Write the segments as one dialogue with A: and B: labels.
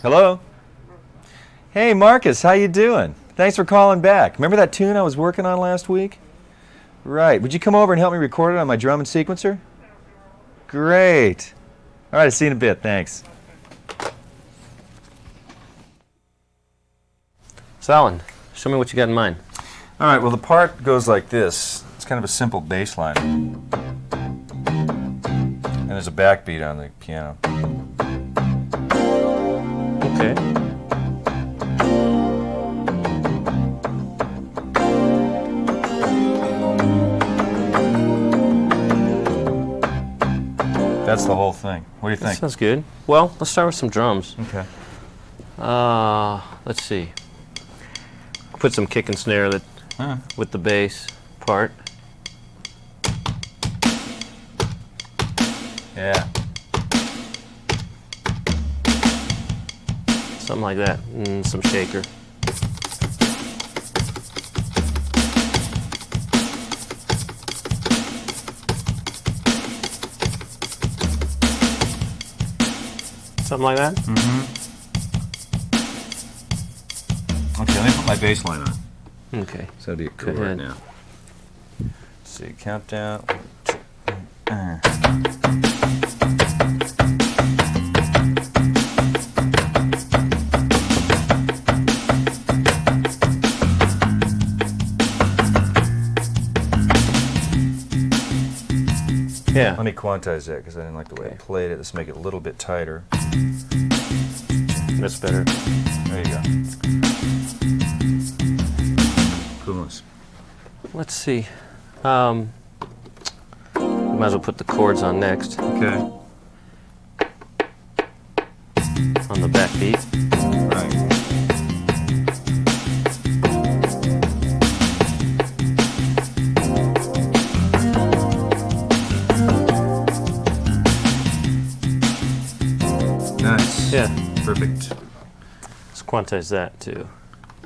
A: Hello? Hey, Marcus, how you doing? Thanks for calling back. Remember that tune I was working on last week? Right. Would you come over and help me record it on my drum and sequencer? Great. All right, I'll see you in a bit. Thanks.
B: So, Alan, show me what you got in mind.
A: All right, well, the part goes like this. It's kind of a simple bass line. And there's a backbeat on the piano.
B: Okay.
A: That's the whole thing. What do you think?
B: That sounds good. Well, let's start with some drums.
A: Okay.
B: Let's see. Put some kick and snare with the bass part.
A: Yeah.
B: Something like that. And some shaker. Something like that?
A: Mm-hmm. Okay, let me put my bass line on.
B: Okay.
A: So that'll be cool right now. Let's see, countdown. 1, 2,
B: Yeah.
A: Let me quantize that because I didn't like the way I played it. Let's make it a little bit tighter.
B: That's better.
A: There you go. Coolness.
B: Let's see. Might as well put the chords on next.
A: Okay.
B: On the backbeat.
A: Right. Nice.
B: Yeah.
A: Perfect.
B: Let's quantize that too.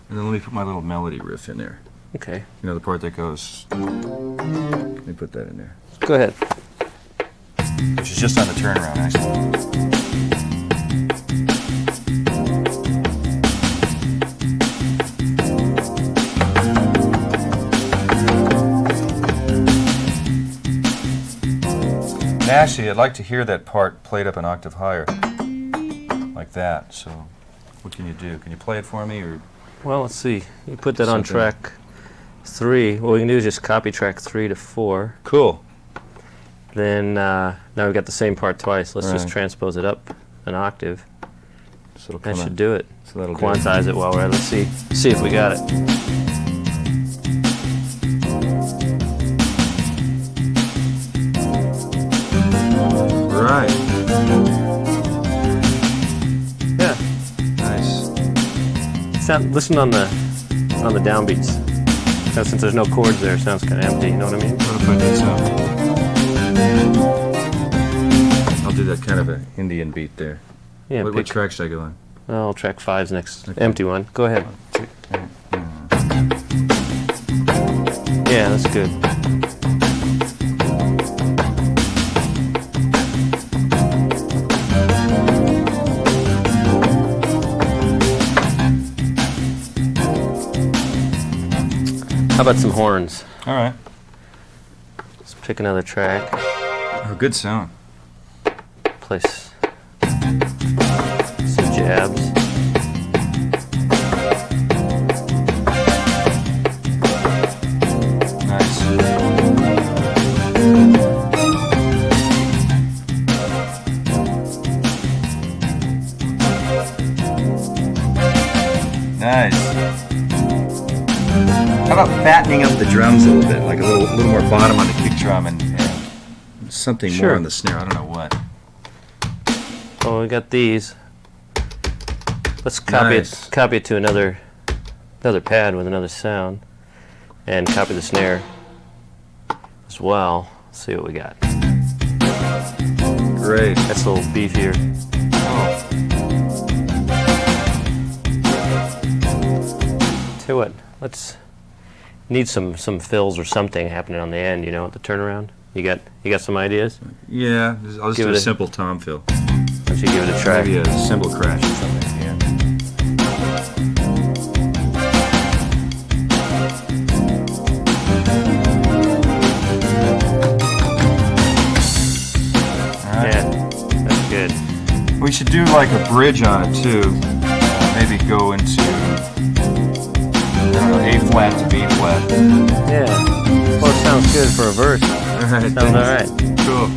A: And then let me put my little melody riff in there.
B: Okay.
A: You know, the part that goes... Let me put that in there.
B: Go ahead.
A: Which is just on the turnaround, actually. And actually, I'd like to hear that part played up an octave higher. Like that. So, what can you do? Can you play it for me, or...?
B: Well, let's see. You put that on
A: Something.
B: track 3. What we can do is just copy track 3 to 4.
A: Cool.
B: Then now we've got the same part twice. Let's just
A: Right.
B: transpose it up an octave.
A: So it'll
B: That
A: come
B: should
A: out.
B: do it.
A: So that'll do it.
B: Quantize it while we're at it. Let's see if we got it.
A: Right.
B: Yeah.
A: Nice.
B: Listen on the downbeats. Now, since there's no chords there, it sounds kind of empty. You know what I mean?
A: What if I did so? I'll do that kind of an Indian beat there.
B: Yeah.
A: What track should I go on?
B: Oh, track 5's next.
A: Okay.
B: Empty one. Go ahead. Yeah, that's good. How about some horns?
A: All right.
B: Let's pick another track.
A: Oh, good sound.
B: Place some jabs.
A: Nice. Nice. How about fattening up the drums a little bit, like a little more bottom on the kick drum and something more on the snare. I don't know what.
B: Oh, we got these. Let's copy
A: Nice.
B: it to another pad with another sound, and copy the snare as well. Let's see what we got.
A: Great.
B: That's a little beefier.
A: Oh.
B: Tell you what, let's need some fills or something happening on the end. You know, at the turnaround. You got some ideas?
A: Yeah, I'll just
B: Give
A: do
B: it
A: a
B: a-
A: simple tom fill.
B: Why don't you give it a try?
A: Maybe a cymbal crash or something at the end. do like a bridge on it too. Maybe go into, I don't know, A flat to B flat.
B: Yeah. Well, it sounds good for a verse.
A: Alright,
B: Sounds all right.
A: cool.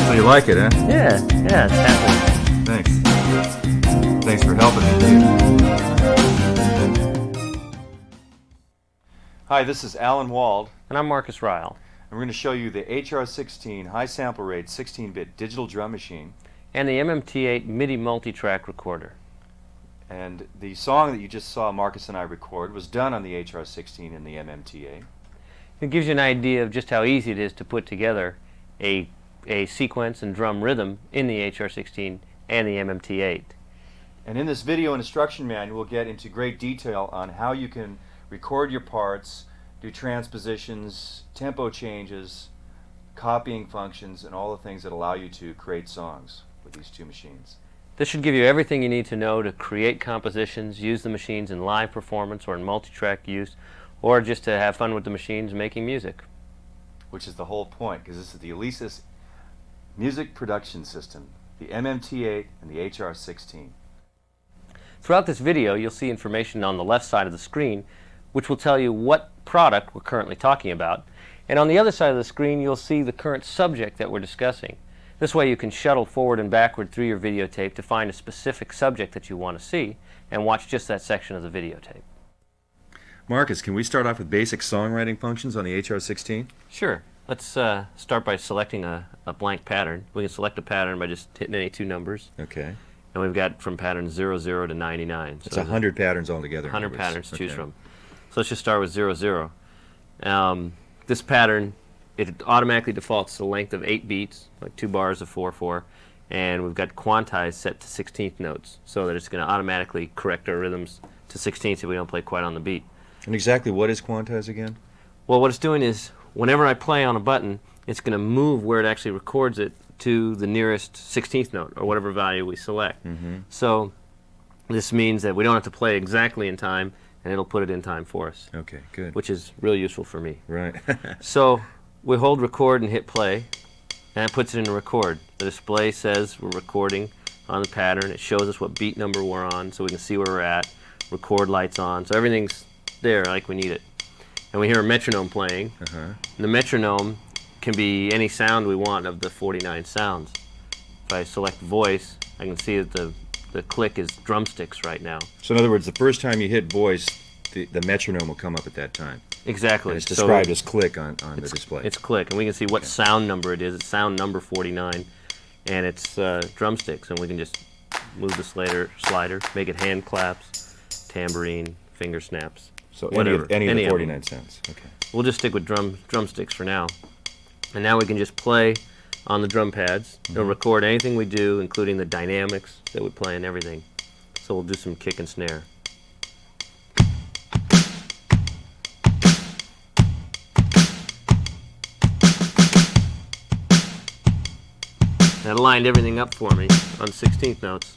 A: So you like it, huh?
B: Yeah, yeah, it's happening.
A: Thanks. Thanks for helping me too. Hi, this is Alan Wald,
B: And I'm Marcus Ryle.
A: and we're going to show you the HR-16 high sample rate 16-bit digital drum machine.
B: And the MMT-8 MIDI multi-track recorder.
A: And the song that you just saw Marcus and I record was done on the HR-16 and the MMT-8.
B: It gives you an idea of just how easy it is to put together a sequence and drum rhythm in the HR-16 and the MMT-8.
A: And in this video instruction manual, we'll get into great detail on how you can record your parts, do transpositions, tempo changes, copying functions, and all the things that allow you to create songs with these two machines.
B: This should give you everything you need to know to create compositions, use the machines in live performance or in multi-track use, or just to have fun with the machines making music.
A: Which is the whole point, because this is the Alesis music production system, the MMT-8 and the HR-16.
B: Throughout this video, you'll see information on the left side of the screen which will tell you what product we're currently talking about. And on the other side of the screen, you'll see the current subject that we're discussing. This way you can shuttle forward and backward through your videotape to find a specific subject that you want to see and watch just that section of the videotape.
A: Marcus, can we start off with basic songwriting functions on the HR-16?
B: Sure. Let's start by selecting a blank pattern. We can select a pattern by just hitting any two numbers.
A: Okay.
B: And we've got from pattern 00 to 99.
A: It's 100 patterns altogether.
B: 100 patterns to choose from. So let's just start with 00. This pattern, it automatically defaults to a length of 8 beats, like 2 bars of 4/4, and we've got quantize set to 16th notes, so that it's going to automatically correct our rhythms to 16th if we don't play quite on the beat.
A: And exactly what is quantize again?
B: Well, what it's doing is, whenever I play on a button, it's going to move where it actually records it to the nearest 16th note, or whatever value we select. So this means that we don't have to play exactly in time, and it'll put it in time for us.
A: Okay, good.
B: Which is really useful for me.
A: Right.
B: So we hold record and hit play, and it puts it in record. The display says we're recording on the pattern. It shows us what beat number we're on, so we can see where we're at. Record light's on, so everything's there like we need it. And we hear a metronome playing. And the metronome can be any sound we want of the 49 sounds. If I select voice, I can see that the click is drumsticks right now.
A: So in other words, the first time you hit voice, the metronome will come up at that time.
B: Exactly.
A: And it's described as click on the display.
B: It's click, and we can see what sound number it is. It's sound number 49, and it's drumsticks, and we can just move the slider, make it hand claps, tambourine, finger snaps.
A: So
B: whatever.
A: any of the 49 sounds. Okay.
B: We'll just stick with drumsticks for now. And now we can just play on the drum pads. It'll record anything we do, including the dynamics that we play and everything. So we'll do some kick and snare. That lined everything up for me on 16th notes,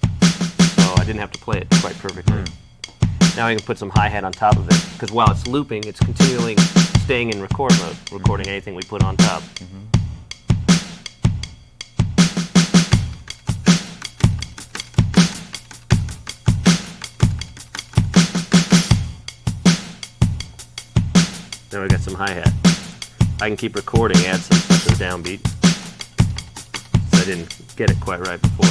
B: so I didn't have to play it quite perfectly. Now I can put some hi-hat on top of it, because while it's looping, it's continually staying in record mode, recording anything we put on top. Now we got some hi-hat. I can keep recording, add some stuff to the downbeat. So I didn't get it quite right before.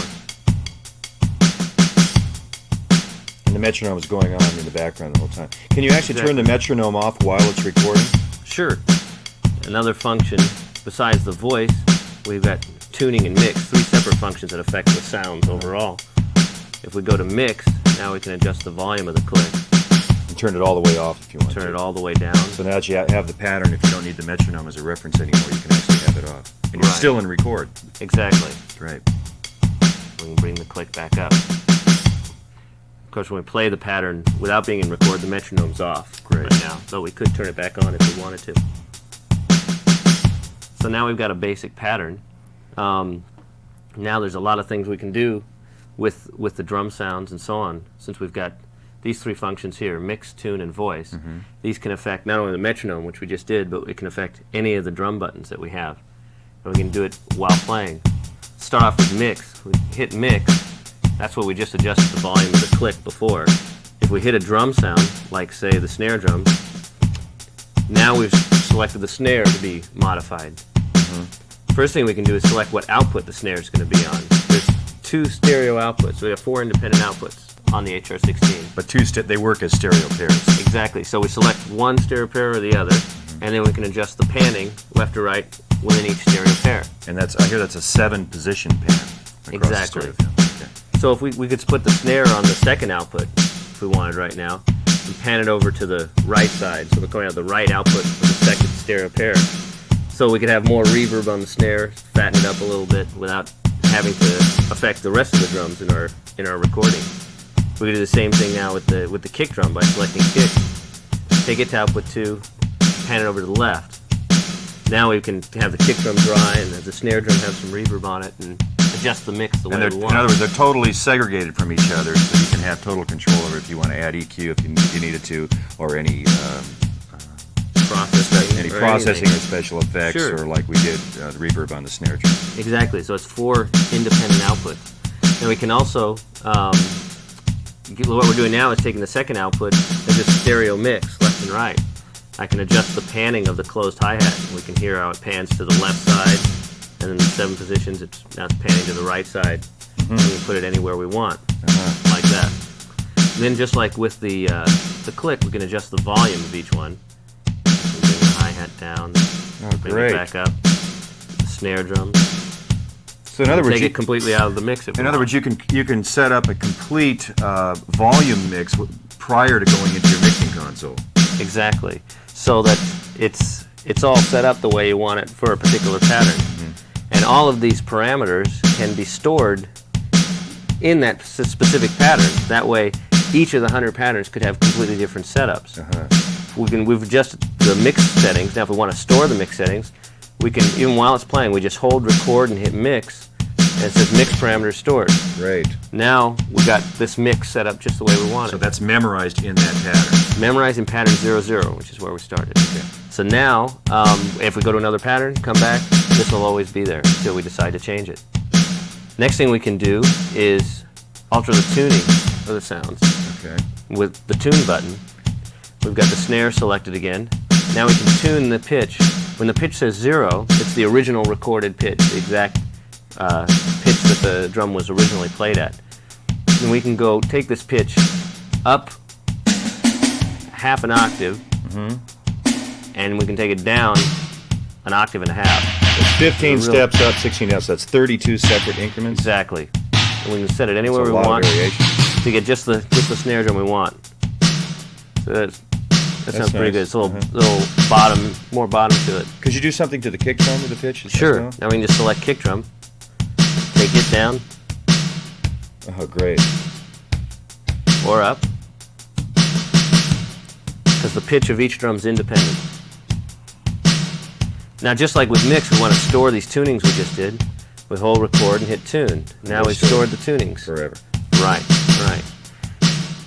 A: And the metronome is going on in the background the whole time. Can you actually turn the metronome off while it's recording?
B: Sure. Another function, besides the voice, we've got tuning and mix, 3 separate functions that affect the sounds overall. If we go to mix, now we can adjust the volume of the click.
A: And turn it all the way off if you want to.
B: Turn it all the way down.
A: So now that you have the pattern, if you don't need the metronome as a reference anymore, you can actually have it off. And you're still in record.
B: Exactly.
A: Right.
B: We can bring the click back up. Of course, when we play the pattern without being in record, the metronome's off right now, so we could turn it back on if we wanted to. So now we've got a basic pattern. Now there's a lot of things we can do with the drum sounds and so on, since we've got these 3 functions here, mix, tune, and voice. These can affect not only the metronome, which we just did, but it can affect any of the drum buttons that we have. And we can do it while playing. start off with mix. We hit mix. That's what we just adjusted the volume of the click before. If we hit a drum sound, like say the snare drum, now we've selected the snare to be modified. First thing we can do is select what output the snare is going to be on. There's 2 stereo outputs. We have 4 independent outputs on the HR-16.
A: But they work as stereo pairs.
B: Exactly. So we select one stereo pair or the other, and then we can adjust the panning left or right within each stereo pair.
A: And I hear that's a 7-position pan.
B: Exactly.
A: The stereo. Okay.
B: So if we could put the snare on the second output, if we wanted right now, and pan it over to the right side, so we're going out the right output for the second stereo pair. So we could have more reverb on the snare, fatten it up a little bit without having to affect the rest of the drums in our recording. We could do the same thing now with the kick drum by selecting kick. Take it to output 2, pan it over to the left. Now we can have the kick drum dry and have the snare drum have some reverb on it and adjust the mix the way we want.
A: In other words, they're totally segregated from each other, so you can have total control over if you want to add EQ if you needed to, or any processing or special effects,
B: Sure.
A: or like we did the reverb on the snare drum.
B: Exactly. So it's 4 independent outputs. And we can also, what we're doing now is taking the second output and just stereo mix left and right. I can adjust the panning of the closed hi-hat. We can hear how it pans to the left side, and then the 7 positions, now it's panning to the right side. And we can put it anywhere we want, like that. And then just like with the click, we can adjust the volume of each one. Bring the hi-hat down, bring it back up, the snare drum.
A: So in other words,
B: take it completely out of the mix.
A: In other words, you can set up a complete volume mix prior to going into your mixing console.
B: Exactly. So that it's all set up the way you want it for a particular pattern. And all of these parameters can be stored in that specific pattern. That way, each of the 100 patterns could have completely different setups. We've adjusted the mix settings. Now, if we want to store the mix settings, we can, even while it's playing, we just hold record and hit mix, and it says mix parameters stored.
A: Right.
B: Now we got this mix set up just the way we want it.
A: So that's memorized in that pattern.
B: Memorized in pattern 00, which is where we started.
A: Okay.
B: So now, if we go to another pattern, come back, this will always be there until we decide to change it. Next thing we can do is alter the tuning of the sounds.
A: Okay.
B: With the tune button, we've got the snare selected again. Now we can tune the pitch. When the pitch says 0, it's the original recorded pitch, the exact pitch that the drum was originally played at. And we can go take this pitch up half an octave, and we can take it down an octave and a half.
A: It's 15 steps up, 16 down, so that's 32 separate increments.
B: Exactly. And we can set it anywhere we
A: That's a lot
B: want
A: of variation.
B: to get just the snare drum we want. So that sounds pretty good. It's a little more bottom to it.
A: Could you do something to the kick drum with the pitch?
B: Sure. Now we can just select kick drum, take it down,
A: Oh, great.
B: or up, because the pitch of each drum is independent. Now, just like with mix, we want to store these tunings we just did. We hold record and hit tune. Now we've stored the tunings.
A: Forever.
B: Right, right.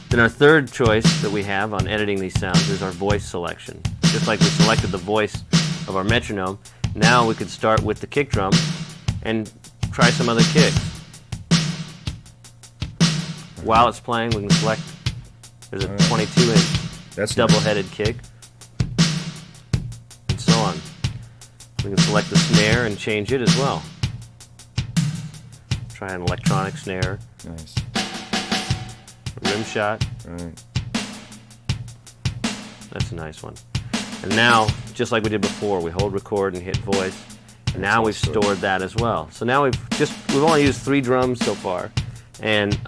B: Then our third choice that we have on editing these sounds is our voice selection. Just like we selected the voice of our metronome, now we could start with the kick drum and try some other kicks. While it's playing, we can select, there's a 22-inch double-headed kick, and so on. We can select the snare and change it as well. Try an electronic snare.
A: Nice.
B: A rim shot.
A: Right.
B: That's a nice one. And now, just like we did before, we hold record and hit voice. And now we've stored that as well. So now we've only used 3 drums so far, and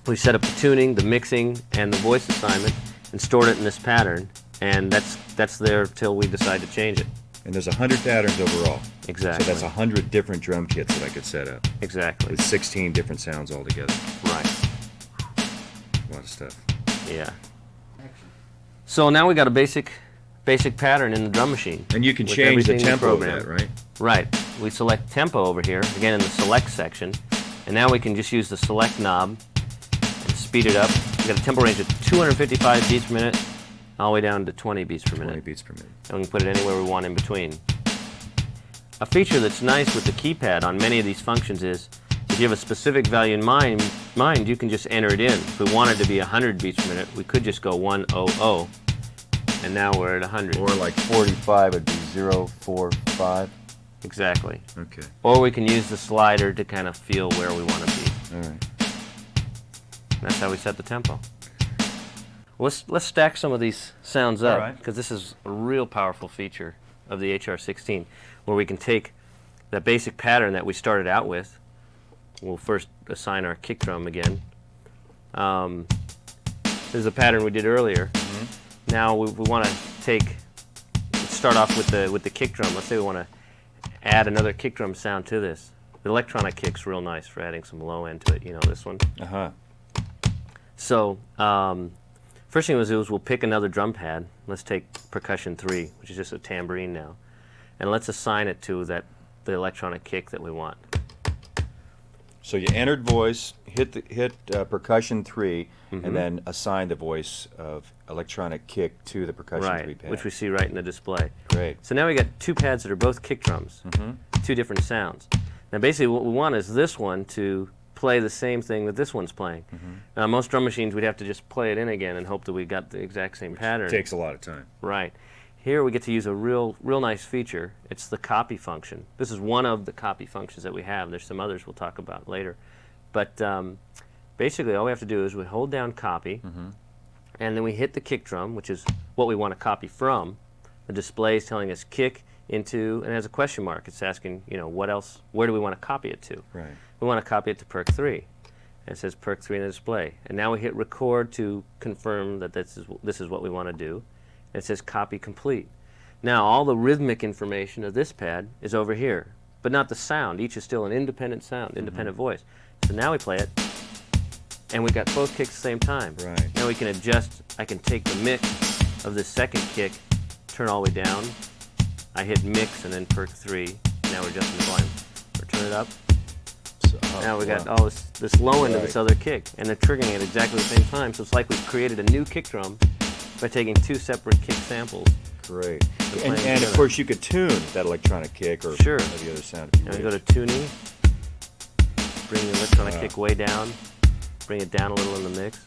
B: we set up the tuning, the mixing, and the voice assignment, and stored it in this pattern. And that's there till we decide to change it.
A: And there's 100 patterns overall.
B: Exactly.
A: So that's 100 different drum kits that I could set up.
B: Exactly.
A: With 16 different sounds altogether.
B: Right.
A: A lot of stuff.
B: Yeah. So now we got a basic pattern in the drum machine.
A: And you can change the tempo of that, right?
B: Right. We select tempo over here, again in the select section. And now we can just use the select knob and speed it up. We've got a tempo range of 255 beats per minute, all the way down to 20 beats per minute.
A: 20 beats per minute.
B: And we can put it anywhere we want in between. A feature that's nice with the keypad on many of these functions is if you have a specific value in mind, you can just enter it in. If we wanted to be 100 beats per minute, we could just go 100, and now we're at 100.
A: Or like 45 would be 045.
B: Exactly.
A: Okay.
B: Or we can use the slider to kind of feel where we want to be.
A: All right.
B: That's how we set the tempo. Let's stack some of these sounds up,
A: All right.
B: because this is a real powerful feature of the HR-16, where we can take that basic pattern that we started out with. We'll first assign our kick drum again. This is a pattern we did earlier.
A: Mm-hmm.
B: Now we want to let's start off with the kick drum. Let's say we want to add another kick drum sound to this. The electronic kick's real nice for adding some low end to it. You know, this one.
A: Uh-huh.
B: So first thing we'll do is we'll pick another drum pad. Let's take percussion 3, which is just a tambourine now, and let's assign it to the electronic kick that we want.
A: So you entered voice, hit percussion 3,
B: Mm-hmm.
A: and then assign the voice of electronic kick to the percussion 3 pad.
B: Which we see right in the display.
A: Great.
B: So now we got two pads that are both kick drums, two different sounds. Now basically what we want is this one to play the same thing that this one's playing. Now most drum machines we'd have to just play it in again and hope that we got the exact same pattern.
A: Takes a lot of time.
B: Right. Here we get to use a real nice feature. It's the copy function. This is one of the copy functions that we have. There's some others we'll talk about later. But basically all we have to do is we hold down copy, and then we hit the kick drum, which is what we want to copy from. The display is telling us kick into, and it has a question mark. It's asking, you know, what else, where do we want to copy it to?
A: Right.
B: We want to copy it to perc 3. And it says perc 3 in the display. And now we hit record to confirm that this is what we want to do. And it says copy complete. Now all the rhythmic information of this pad is over here, but not the sound. Each is still an independent sound, independent voice. So now we play it, and we got both kicks at the same time.
A: Right.
B: Now we can adjust. I can take the mix of this second kick, turn all the way down. I hit mix and then perc 3. Now we're adjusting the volume. Or turn it up.
A: So,
B: Now we got all this low end of this other kick, and they're triggering it exactly the same time. So it's like we've created a new kick drum by taking two separate kick samples.
A: Great. And of
B: together.
A: course you could tune that electronic kick or
B: Sure.
A: the other sound if you
B: Now we
A: wish.
B: go to tuning, bring the electronic kick way down, bring it down a little in the mix.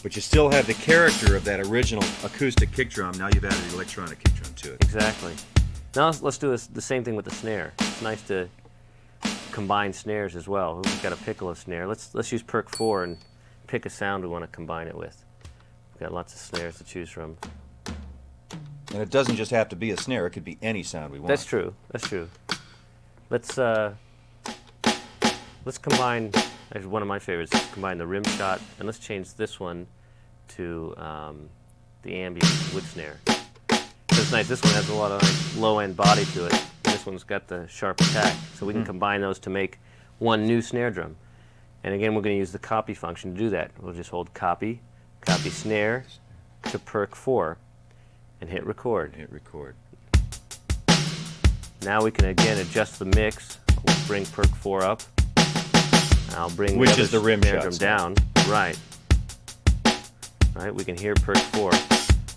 A: But you still have the character of that original acoustic kick drum. Now you've added the electronic kick drum to it.
B: Exactly. Now let's do the same thing with the snare. It's nice to combine snares as well. We've got a piccolo snare. Let's use perc 4 and pick a sound we want to combine it with. We've got lots of snares to choose from.
A: And it doesn't just have to be a snare. It could be any sound we want.
B: That's true. That's true. Let's combine. Actually, one of my favorites is combine the rim shot, and let's change this one to the ambient wood snare. So it's nice. This one has a lot of low end body to it. And this one's got the sharp attack, so we can combine those to make one new snare drum. And again, we're going to use the copy function to do that. We'll just hold copy snare to perc 4, and hit record.
A: Hit record.
B: Now we can again adjust the mix. We'll bring perc 4 up. I'll bring
A: Which
B: the
A: is the
B: other
A: rim
B: snare
A: shot
B: drum down. Right. Right. We can hear perc 4.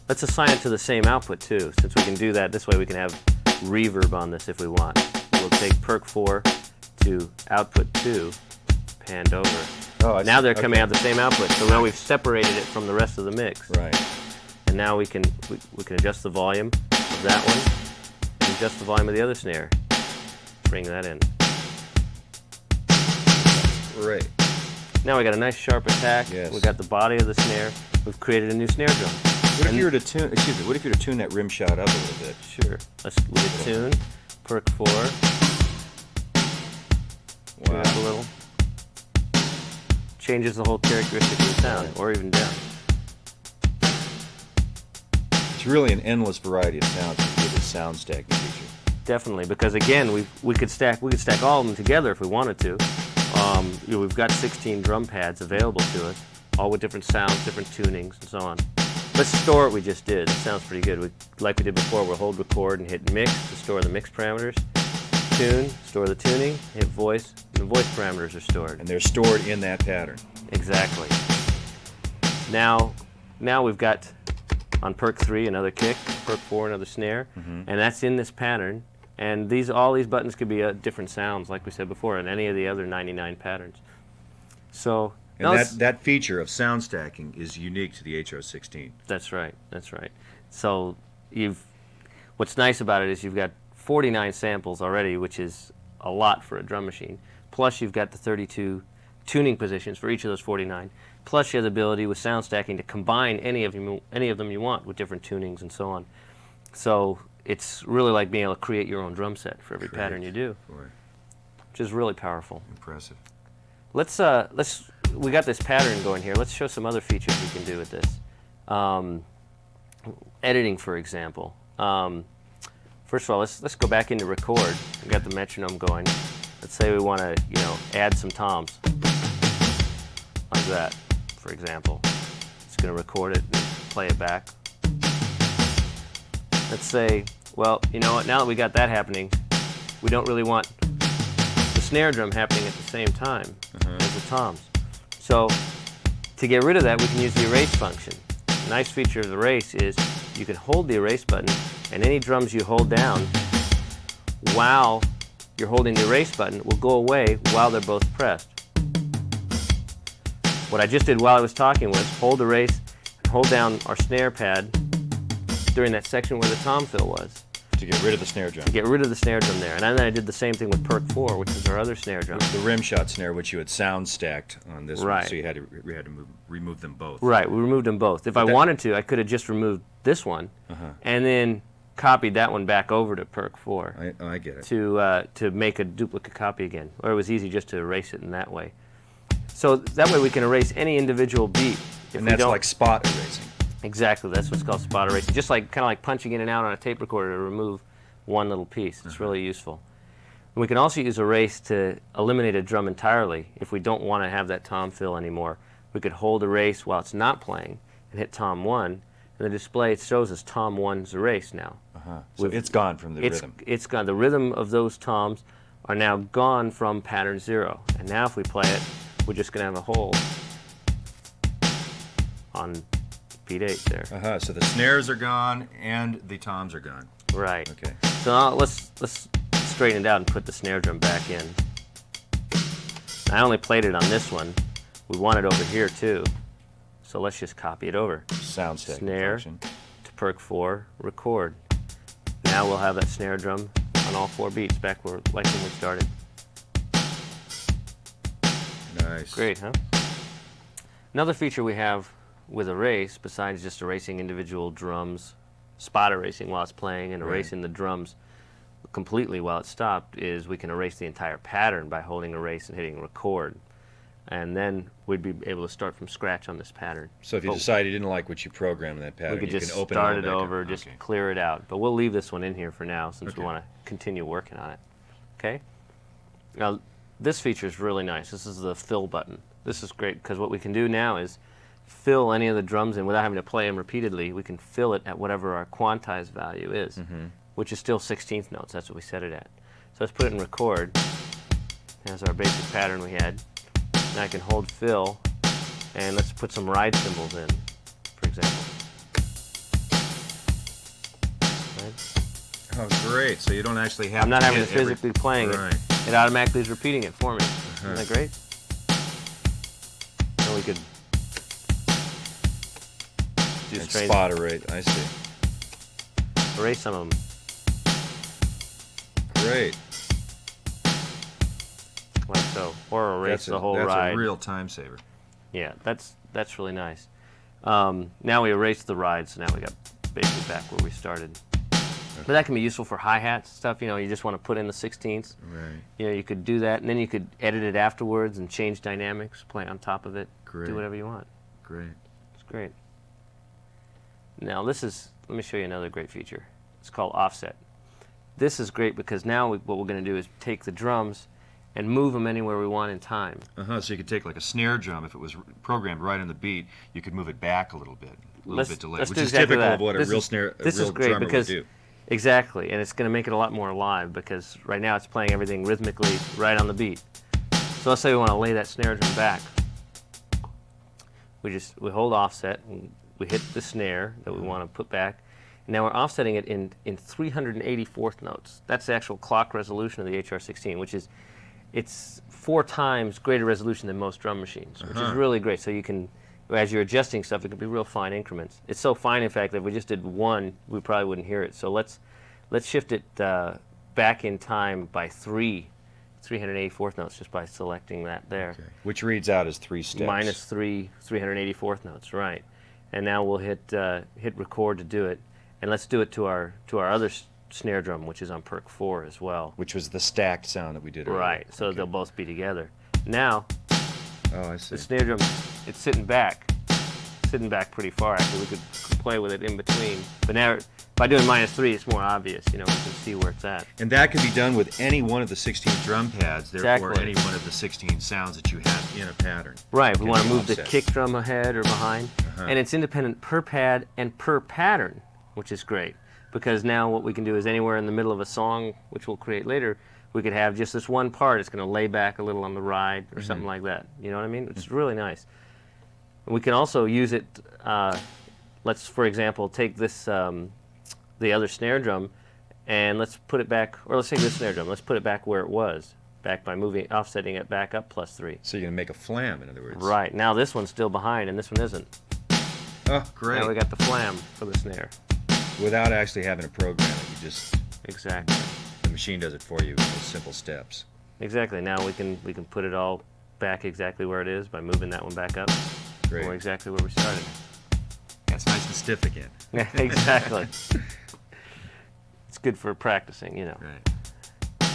B: Let's assign it to the same output too. Since we can do that, this way we can have reverb on this if we want. We'll take perc 4 to output 2, panned over.
A: Oh, I
B: Now
A: see.
B: they're coming
A: Okay.
B: out the same output. So now we've separated it from the rest of the mix.
A: Right.
B: And now we can adjust the volume of that one and adjust the volume of the other snare. Bring that in.
A: Great.
B: Now we got a nice sharp attack.
A: Yes.
B: We got the body of the snare. We've created a new snare drum.
A: What if you were to tune? Excuse me. What if you were to tune that rim shot up a little bit?
B: Sure. We hit tune, perc 4. Tune
A: Wow.
B: up a little. Changes the whole characteristic of the sound, or even down.
A: It's really an endless variety of sounds with this sound stacking feature.
B: Definitely, because again, we could stack all of them together if we wanted to. We've got 16 drum pads available to us, all with different sounds, different tunings, and so on. Let's store what we just did. It sounds pretty good. Like we did before, we'll hold record and hit mix to store the mix parameters. Tune, store the tuning, hit voice, and the voice parameters are stored.
A: And they're stored in that pattern.
B: Exactly. Now we've got on perc 3 another kick, perc 4 another snare, and that's in this pattern. And all these buttons could be different sounds, like we said before, in any of the other 99 patterns. So
A: And that feature of sound stacking is unique to the HR-16.
B: That's right. That's right. So what's nice about it is you've got 49 samples already, which is a lot for a drum machine. Plus you've got the 32 tuning positions for each of those 49. Plus you have the ability with sound stacking to combine any of them you want with different tunings and so on. So it's really like being able to create your own drum set for every pattern you do, which is really powerful.
A: Impressive.
B: We got this pattern going here. Let's show some other features we can do with this. Editing, for example. First of all, let's go back into record. We got the metronome going. Let's say we want to, add some toms, like that, for example. It's going to record it and play it back. Let's say, well, you know what? Now that we got that happening, we don't really want the snare drum happening at the same time as the toms. So to get rid of that, we can use the erase function. The nice feature of the erase is you can hold the erase button, and any drums you hold down while you're holding the erase button will go away while they're both pressed. What I just did while I was talking was hold erase and hold down our snare pad during that section where the tom fill was.
A: To get rid of the snare drum.
B: To get rid of the snare drum there. And then I did the same thing with perk 4, which is our other snare drum.
A: The rim shot snare, which you had sound stacked on this
B: Right.
A: one, so you had to remove them both.
B: Right, we removed them both. If I wanted to, I could have just removed this one and then copied that one back over to perk 4
A: I get it.
B: to make a duplicate copy again. Or it was easy just to erase it in that way. So that way we can erase any individual beat.
A: And that's like spot erasing.
B: Exactly, that's what's called spot erasing. Just like kind of like punching in and out on a tape recorder to remove one little piece. It's really useful. And we can also use erase to eliminate a drum entirely if we don't want to have that tom fill anymore. We could hold erase while it's not playing and hit tom 1, and the display shows us tom 1's erased now.
A: So it's gone from the rhythm.
B: It's gone. The rhythm of those toms are now gone from pattern 0. And now if we play it, we're just going to have a hole on beat 8 there.
A: So the snares are gone and the toms are gone.
B: Right.
A: Okay.
B: So now let's straighten it out and put the snare drum back in. I only played it on this one. We want it over here too. So let's just copy it over.
A: Sound stacking
B: Snare
A: function.
B: to perk 4, record. Now we'll have that snare drum on all 4 beats back where, like when we started.
A: Nice.
B: Great, huh? Another feature we have with erase, besides just erasing individual drums, spot erasing while it's playing and erasing the drums completely while it's stopped, is we can erase the entire pattern by holding erase and hitting record. And then we'd be able to start from scratch on this pattern.
A: So if you decide you didn't like what you programmed in that pattern,
B: we could
A: you
B: just
A: can open
B: start
A: it
B: it
A: back
B: over,
A: up.
B: just clear it out. But we'll leave this one in here for now since we
A: Okay.
B: want to continue working on it. Okay? Now, this feature is really nice. This is the fill button. This is great because what we can do now is fill any of the drums in without having to play them repeatedly. We can fill it at whatever our quantized value is, which is still 16th notes. That's what we set it at. So let's put it in record. That's our basic pattern we had. Now I can hold fill, and let's put some ride cymbals in, for example. Right?
A: Oh, great. So you don't actually have
B: I'm not
A: to
B: having to
A: hit every-
B: physically playing
A: Right.
B: it. It automatically is repeating it for me. Isn't that great? So we could do
A: And
B: straight
A: spot erase. I see.
B: erase some of them.
A: Great.
B: Like so, or erase the whole
A: that's
B: ride.
A: a real time saver.
B: Yeah, that's really nice. Now we erased the ride, so now we got basically back where we started. But that can be useful for hi-hats stuff. You just want to put in the 16ths.
A: Right.
B: You could do that, and then you could edit it afterwards and change dynamics, play on top of it,
A: Great.
B: do whatever you want.
A: Great.
B: It's great. Now let me show you another great feature. It's called offset. This is great because now what we're going to do is take the drums and move them anywhere we want in time.
A: So you could take like a snare drum, if it was programmed right on the beat, you could move it back a little bit delayed,
B: let's
A: which
B: do
A: is
B: exactly
A: typical
B: that.
A: of what a real drummer would do.
B: Exactly, and it's going to make it a lot more alive because right now it's playing everything rhythmically right on the beat. So let's say we want to lay that snare drum back. We hold offset, and we hit the snare that we want to put back, Now we're offsetting it in 384th notes. That's the actual clock resolution of the HR-16, which is, it's 4 times greater resolution than most drum machines, which is really great. So you can, as you're adjusting stuff, it can be real fine increments. It's so fine, in fact, that if we just did 1, we probably wouldn't hear it. So let's shift it back in time by 384th notes, just by selecting that there.
A: Okay. Which reads out as 3 steps.
B: Minus 384th notes, right. And now we'll hit record to do it. And let's do it to our other snare drum, which is on perk 4 as well.
A: Which was the stacked sound that we did earlier.
B: Right, so they'll both be together. Now,
A: oh, I see.
B: the snare drum, it's sitting back pretty far. Actually, we could play with it in between. But now, by doing -3, it's more obvious. You know, we can see where it's at.
A: And that could be done with any one of the 16 drum pads, therefore
B: Exactly.
A: any one of the 16 sounds that you have in a pattern.
B: Right, we
A: can
B: want to
A: be
B: move the
A: offset.
B: kick drum ahead or behind. And it's independent per pad and per pattern, which is great. Because now what we can do is anywhere in the middle of a song, which we'll create later, we could have just this one part. It's going to lay back a little on the ride or something like that. You know what I mean? It's really nice. We can also use it, let's, for example, take this, the other snare drum, and let's put it back, or let's take this snare drum, let's put it back where it was, back by offsetting it back up +3.
A: So you're going to make a flam, in other words.
B: Right. Now this one's still behind, and this one isn't.
A: Oh, great.
B: Now we got the flam for the snare.
A: Without actually having to program it, you just,
B: Exactly.
A: the machine does it for you with those simple steps.
B: Exactly. Now we can put it all back exactly where it is by moving that one back up.
A: Great.
B: Or exactly where we started.
A: That's nice and stiff again.
B: Exactly. It's good for practicing, you know.
A: Right.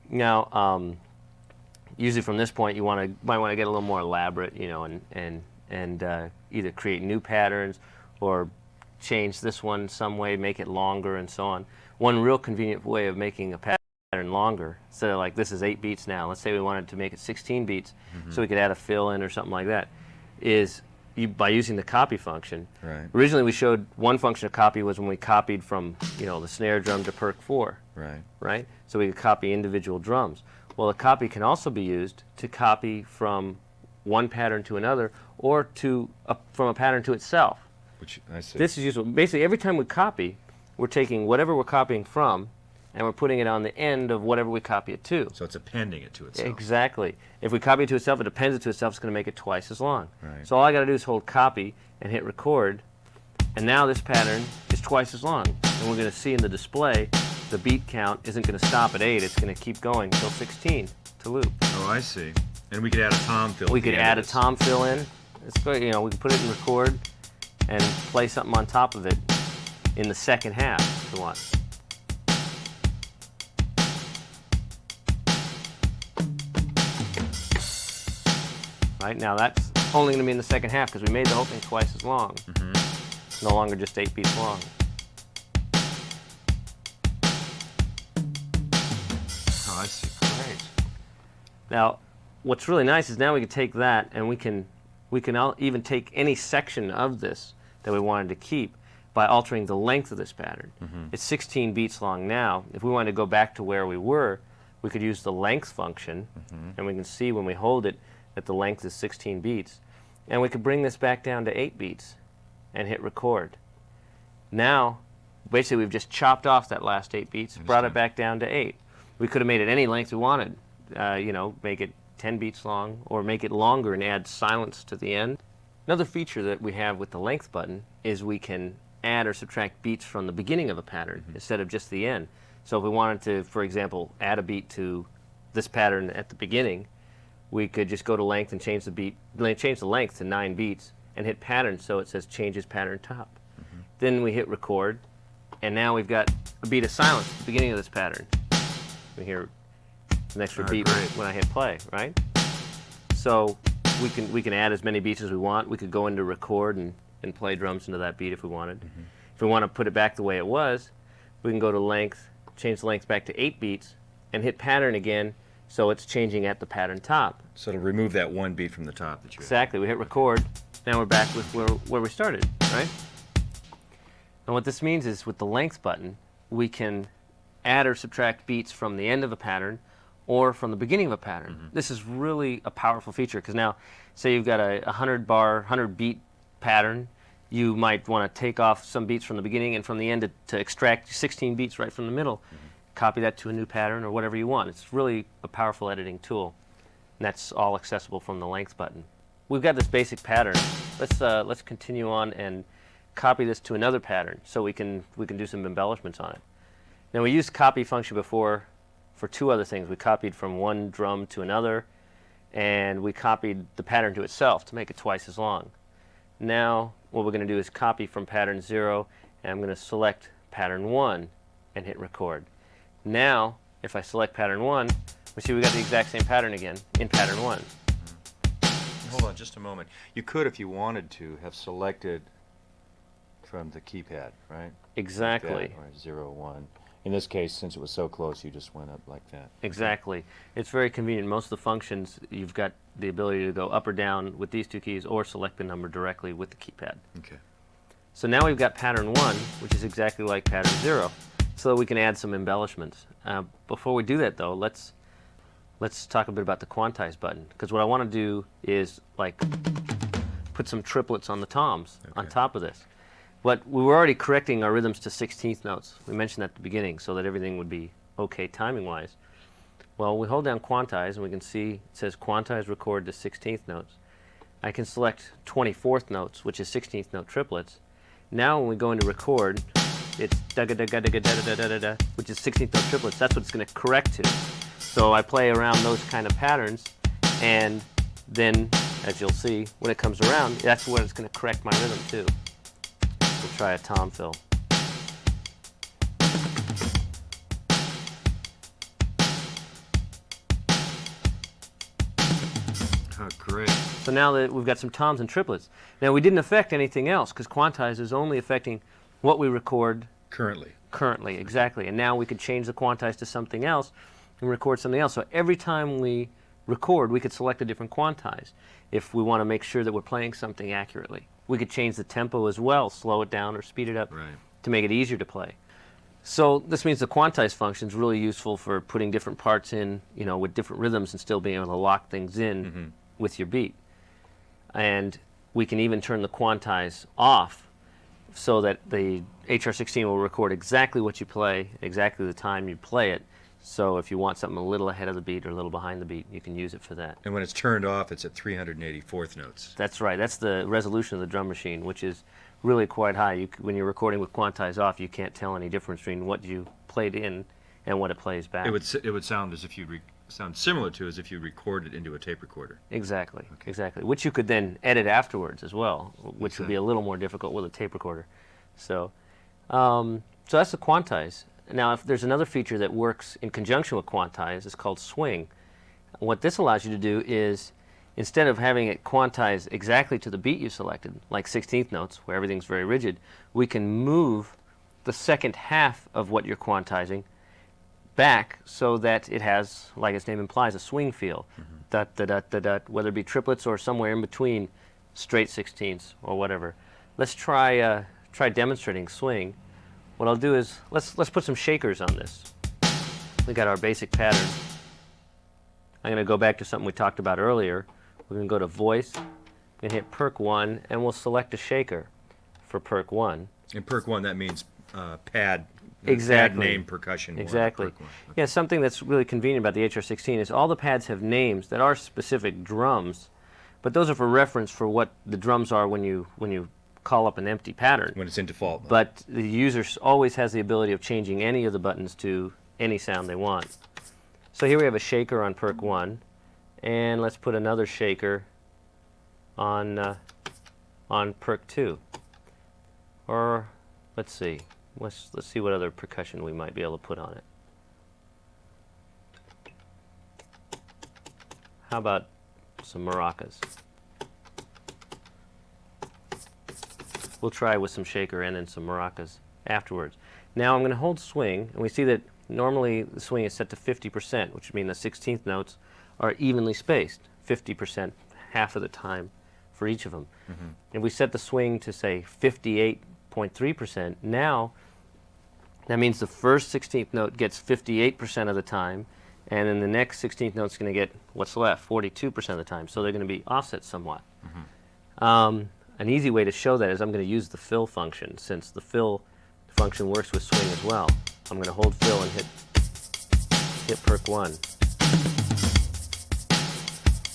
B: Now, usually from this point, you might want to get a little more elaborate, you know, and either create new patterns or change this one some way, make it longer, and so on. One real convenient way of making a pattern longer, instead of like this is 8 beats now, let's say we wanted to make it 16 beats, so we could add a fill in or something like that, is by using the copy function.
A: Right.
B: Originally we showed one function of copy was when we copied from, you know, the snare drum to perk 4.
A: Right.
B: Right? So we could copy individual drums. Well, the copy can also be used to copy from one pattern to another, or from a pattern to itself.
A: Which I see.
B: This is useful. Basically, every time we copy, we're taking whatever we're copying from, and we're putting it on the end of whatever we copy it to.
A: So it's appending it to itself.
B: Exactly. If we copy it to itself, it appends it to itself, it's going to make it twice as long.
A: Right.
B: So all I got to do is hold copy and hit record, and now this pattern is twice as long. And we're going to see in the display, the beat count isn't going to stop at 8, it's going to keep going until 16 to loop.
A: Oh, I see. And we could add a tom fill.
B: We
A: at the
B: could
A: end
B: add
A: of
B: a
A: this.
B: tom fill in. It's good, you know, we can put it in record and play something on top of it in the second half if you want. Right, now that's only going to be in the second half because we made the whole thing twice as long. It's no longer just 8 beats long.
A: Oh, I see.
B: Great. Now, what's really nice is now we can take that and we can even take any section of this that we wanted to keep by altering the length of this pattern. It's 16 beats long now. If we wanted to go back to where we were, we could use the length function, and we can see when we hold it that the length is 16 beats. And we could bring this back down to 8 beats and hit record. Now, basically we've just chopped off that last 8 beats, brought it back down to 8. We could have made it any length we wanted. You know, make it 10 beats long, or make it longer and add silence to the end. Another feature that we have with the length button is we can add or subtract beats from the beginning of a pattern instead of just the end. So if we wanted to, for example, add a beat to this pattern at the beginning, we could just go to length and change the length to 9 beats and hit pattern, so it says changes pattern top. Then we hit record, and now we've got a beat of silence at the beginning of this pattern. We hear an extra beat when I hit play, right? So we can add as many beats as we want. We could go into record and play drums into that beat if we wanted. If we want to put it back the way it was, we can go to length, change the length back to 8 beats, and hit pattern again, so it's changing at the pattern top.
A: So to remove that one beat from the top that you
B: Exactly. We hit record. Now we're back with where we started, right? And what this means is with the length button, we can add or subtract beats from the end of a pattern or from the beginning of a pattern. This is really a powerful feature because now, say you've got a 100 beat pattern You might want to take off some beats from the beginning and from the end to extract 16 beats right from the middle. Copy that to a new pattern or whatever you want. It's really a powerful editing tool. And that's all accessible from the length button. We've got this basic pattern. Let's continue on and copy this to another pattern so we can do some embellishments on it. Now, we used copy function before for two other things. We copied from one drum to another, and we copied the pattern to itself to make it twice as long. Now what we're going to do is copy from pattern 0, and I'm going to select pattern 1 and hit record. Now if I select pattern 1, we see we got the exact same pattern again in pattern 1.
A: Hold on just a moment. You could, if you wanted to, have selected from the keypad, right?
B: Exactly.
A: Like that, or 0, 1. In this case, since it was so close, you just went up like that.
B: Exactly. It's very convenient. Most of the functions, you've got the ability to go up or down with these two keys or select the number directly with the keypad.
A: Okay.
B: So now we've got pattern 1, which is exactly like pattern 0, so that we can add some embellishments. Before we do that, though, let's talk a bit about the quantize button, because what I want to do is like put some triplets on the toms on top of this. But we were already correcting our rhythms to 16th notes. We mentioned that at the beginning so that everything would be okay timing-wise. Well, we hold down quantize and we can see it says quantize record to 16th notes. I can select 24th notes, which is 16th note triplets. Now when we go into record, it's da-ga-da-ga-da-ga-da-da-da-da, which is 16th note triplets. That's what it's going to correct to. So I play around those kind of patterns, and then, as you'll see, when it comes around, that's what it's going to correct my rhythm to. We'll try a tom fill.
A: Oh, great.
B: So now that we've got some toms and triplets. Now we didn't affect anything else because quantize is only affecting what we record
A: Currently.
B: currently, exactly. And now we could change the quantize to something else and record something else. So every time we record, we could select a different quantize if we want to make sure that we're playing something accurately. We could change the tempo as well, slow it down or speed it up to make it easier to play. So this means the quantize function is really useful for putting different parts in, you know, with different rhythms and still being able to lock things in with your beat. And we can even turn the quantize off so that the HR-16 will record exactly what you play, exactly the time you play it. So if you want something a little ahead of the beat or a little behind the beat, you can use it for that.
A: And when it's turned off, it's at 384th notes.
B: That's right. That's the resolution of the drum machine, which is really quite high. When you're recording with quantize off, you can't tell any difference between what you played in and what it plays back.
A: It would sound as if you'd sound similar to as if you recorded into a tape recorder.
B: Exactly. Exactly. Which you could then edit afterwards as well, which would be a little more difficult with a tape recorder. So, so that's the quantize. Now, if there's another feature that works in conjunction with quantize, it's called swing. What this allows you to do is, instead of having it quantize exactly to the beat you selected, like 16th notes, where everything's very rigid, we can move the second half of what you're quantizing back so that it has, like its name implies, a swing feel. Dot, dot, dot, dot, dot, whether it be triplets or somewhere in between straight 16ths or whatever. Let's try demonstrating swing. What I'll do is, let's put some shakers on this. We got our basic pattern. I'm going to go back to something we talked about earlier. We're going to go to voice, we're going to hit perk 1, and we'll select a shaker for perk 1.
A: In perk 1, that means pad.
B: Exactly.
A: Pad name percussion.
B: Exactly.
A: Perk 1. Okay.
B: Yeah, something that's really convenient about the HR-16 is all the pads have names that are specific drums, but those are for reference for what the drums are when you call up an empty pattern.
A: When it's in default.
B: But the user always has the ability of changing any of the buttons to any sound they want. So here we have a shaker on perk 1, and let's put another shaker on perk 2. Or let's see what other percussion we might be able to put on it. How about some maracas? We'll try with some shaker and then some maracas afterwards. Now I'm going to hold swing, and we see that normally the swing is set to 50%, which would mean the 16th notes are evenly spaced, 50% half of the time for each of them. And we set the swing to, say, 58.3%. Now that means the first 16th note gets 58% of the time, and then the next 16th note is going to get what's left, 42% of the time. So they're going to be offset somewhat. an easy way to show that is I'm going to use the fill function, since the fill function works with swing as well. I'm going to hold fill and hit perk 1.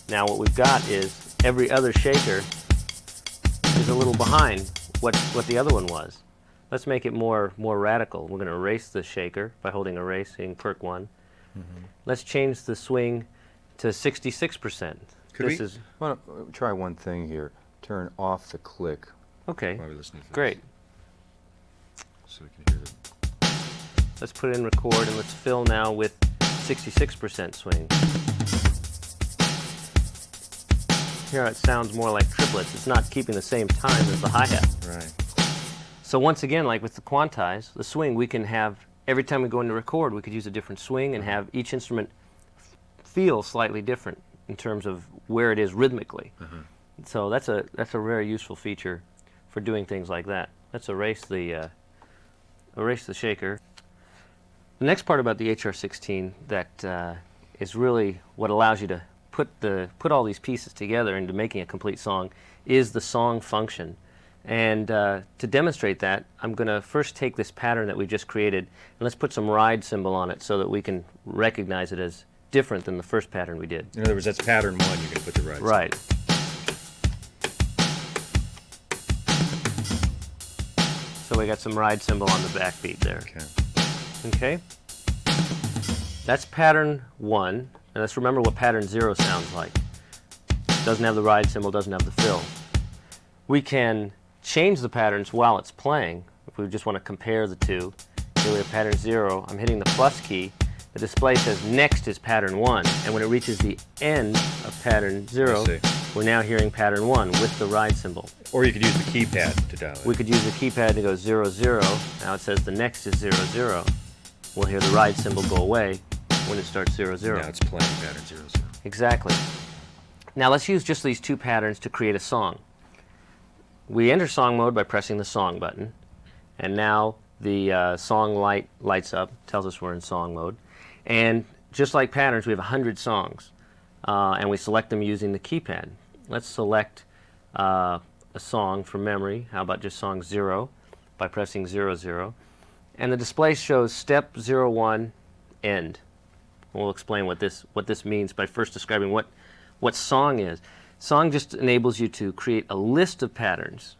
B: Now what we've got is every other shaker is a little behind what the other one was. Let's make it more radical. We're going to erase the shaker by holding erasing perk 1. Let's change the swing to 66%.
C: Want to try one thing here. Turn off the click.
B: Okay,
C: While we're listening to
B: great.
C: this, so we can hear it.
B: Let's put it in record and let's fill now with 66% swing. Here it sounds more like triplets. It's not keeping the same time as the hi-hat.
C: Right.
B: So once again, like with the quantize, the swing, we can have, every time we go into record, we could use a different swing and have each instrument feel slightly different in terms of where it is rhythmically. So that's a very useful feature for doing things like that. Let's erase the shaker. The next part about the HR-16 that is really what allows you to put all these pieces together into making a complete song is the song function. And to demonstrate that, I'm going to first take this pattern that we just created and let's put some ride symbol on it so that we can recognize it as different than the first pattern we did.
C: In other words, that's pattern 1. You're going to put the ride.
B: Right. So we got some ride symbol on the backbeat there. Okay. That's pattern 1. And let's remember what pattern 0 sounds like. Doesn't have the ride symbol, doesn't have the fill. We can change the patterns while it's playing. If we just want to compare the two, here we have pattern 0. I'm hitting the plus key. The display says next is pattern 1. And when it reaches the end of pattern 0, we're now hearing pattern 1 with the ride symbol.
C: Or you could use the keypad to dial it.
B: We could use the keypad to go 0, 0. Now it says the next is 0, 0. We'll hear the ride symbol go away when it starts 0, 0.
C: Now it's playing pattern 0, 0.
B: Exactly. Now let's use just these two patterns to create a song. We enter song mode by pressing the song button, and now the song light lights up, tells us we're in song mode. And just like patterns, we have 100 songs, and we select them using the keypad. Let's select a song from memory. How about just song 0 by pressing 0, 0. And the display shows step 0, 1, end. We'll explain what this means by first describing what song is. Song just enables you to create a list of patterns,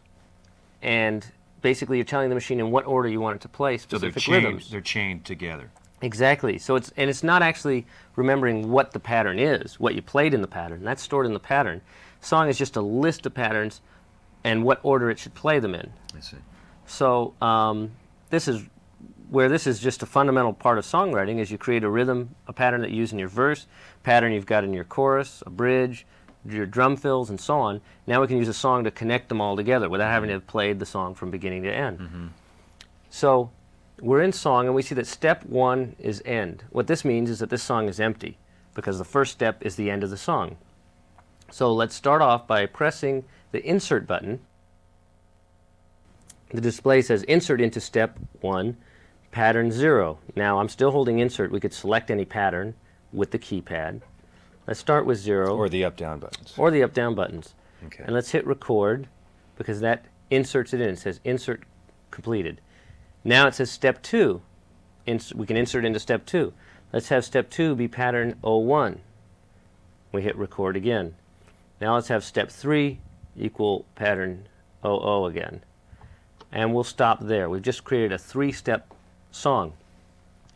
B: and basically you're telling the machine in what order you want it to play specific rhythms.
C: They're chained together.
B: Exactly. So it's not actually remembering what the pattern is, what you played in the pattern. That's stored in the pattern. Song is just a list of patterns and what order it should play them in.
C: I see.
B: So this is just a fundamental part of songwriting, is you create a rhythm, a pattern that you use in your verse, pattern you've got in your chorus, a bridge, your drum fills, and so on. Now we can use a song to connect them all together without having to have played the song from beginning to end. So we're in song, and we see that step 1 is end. What this means is that this song is empty, because the first step is the end of the song. So let's start off by pressing the insert button. The display says insert into step 1, pattern 0. Now I'm still holding insert. We could select any pattern with the keypad. Let's start with 0.
C: Or the up-down buttons.
B: Or the up-down buttons.
C: Okay.
B: And let's hit record, because that inserts it in. It says insert completed. Now it says step 2. We can insert into step 2. Let's have step 2 be pattern 01. We hit record again. Now let's have step 3 equal pattern 00 again. And we'll stop there. We've just created a 3-step song.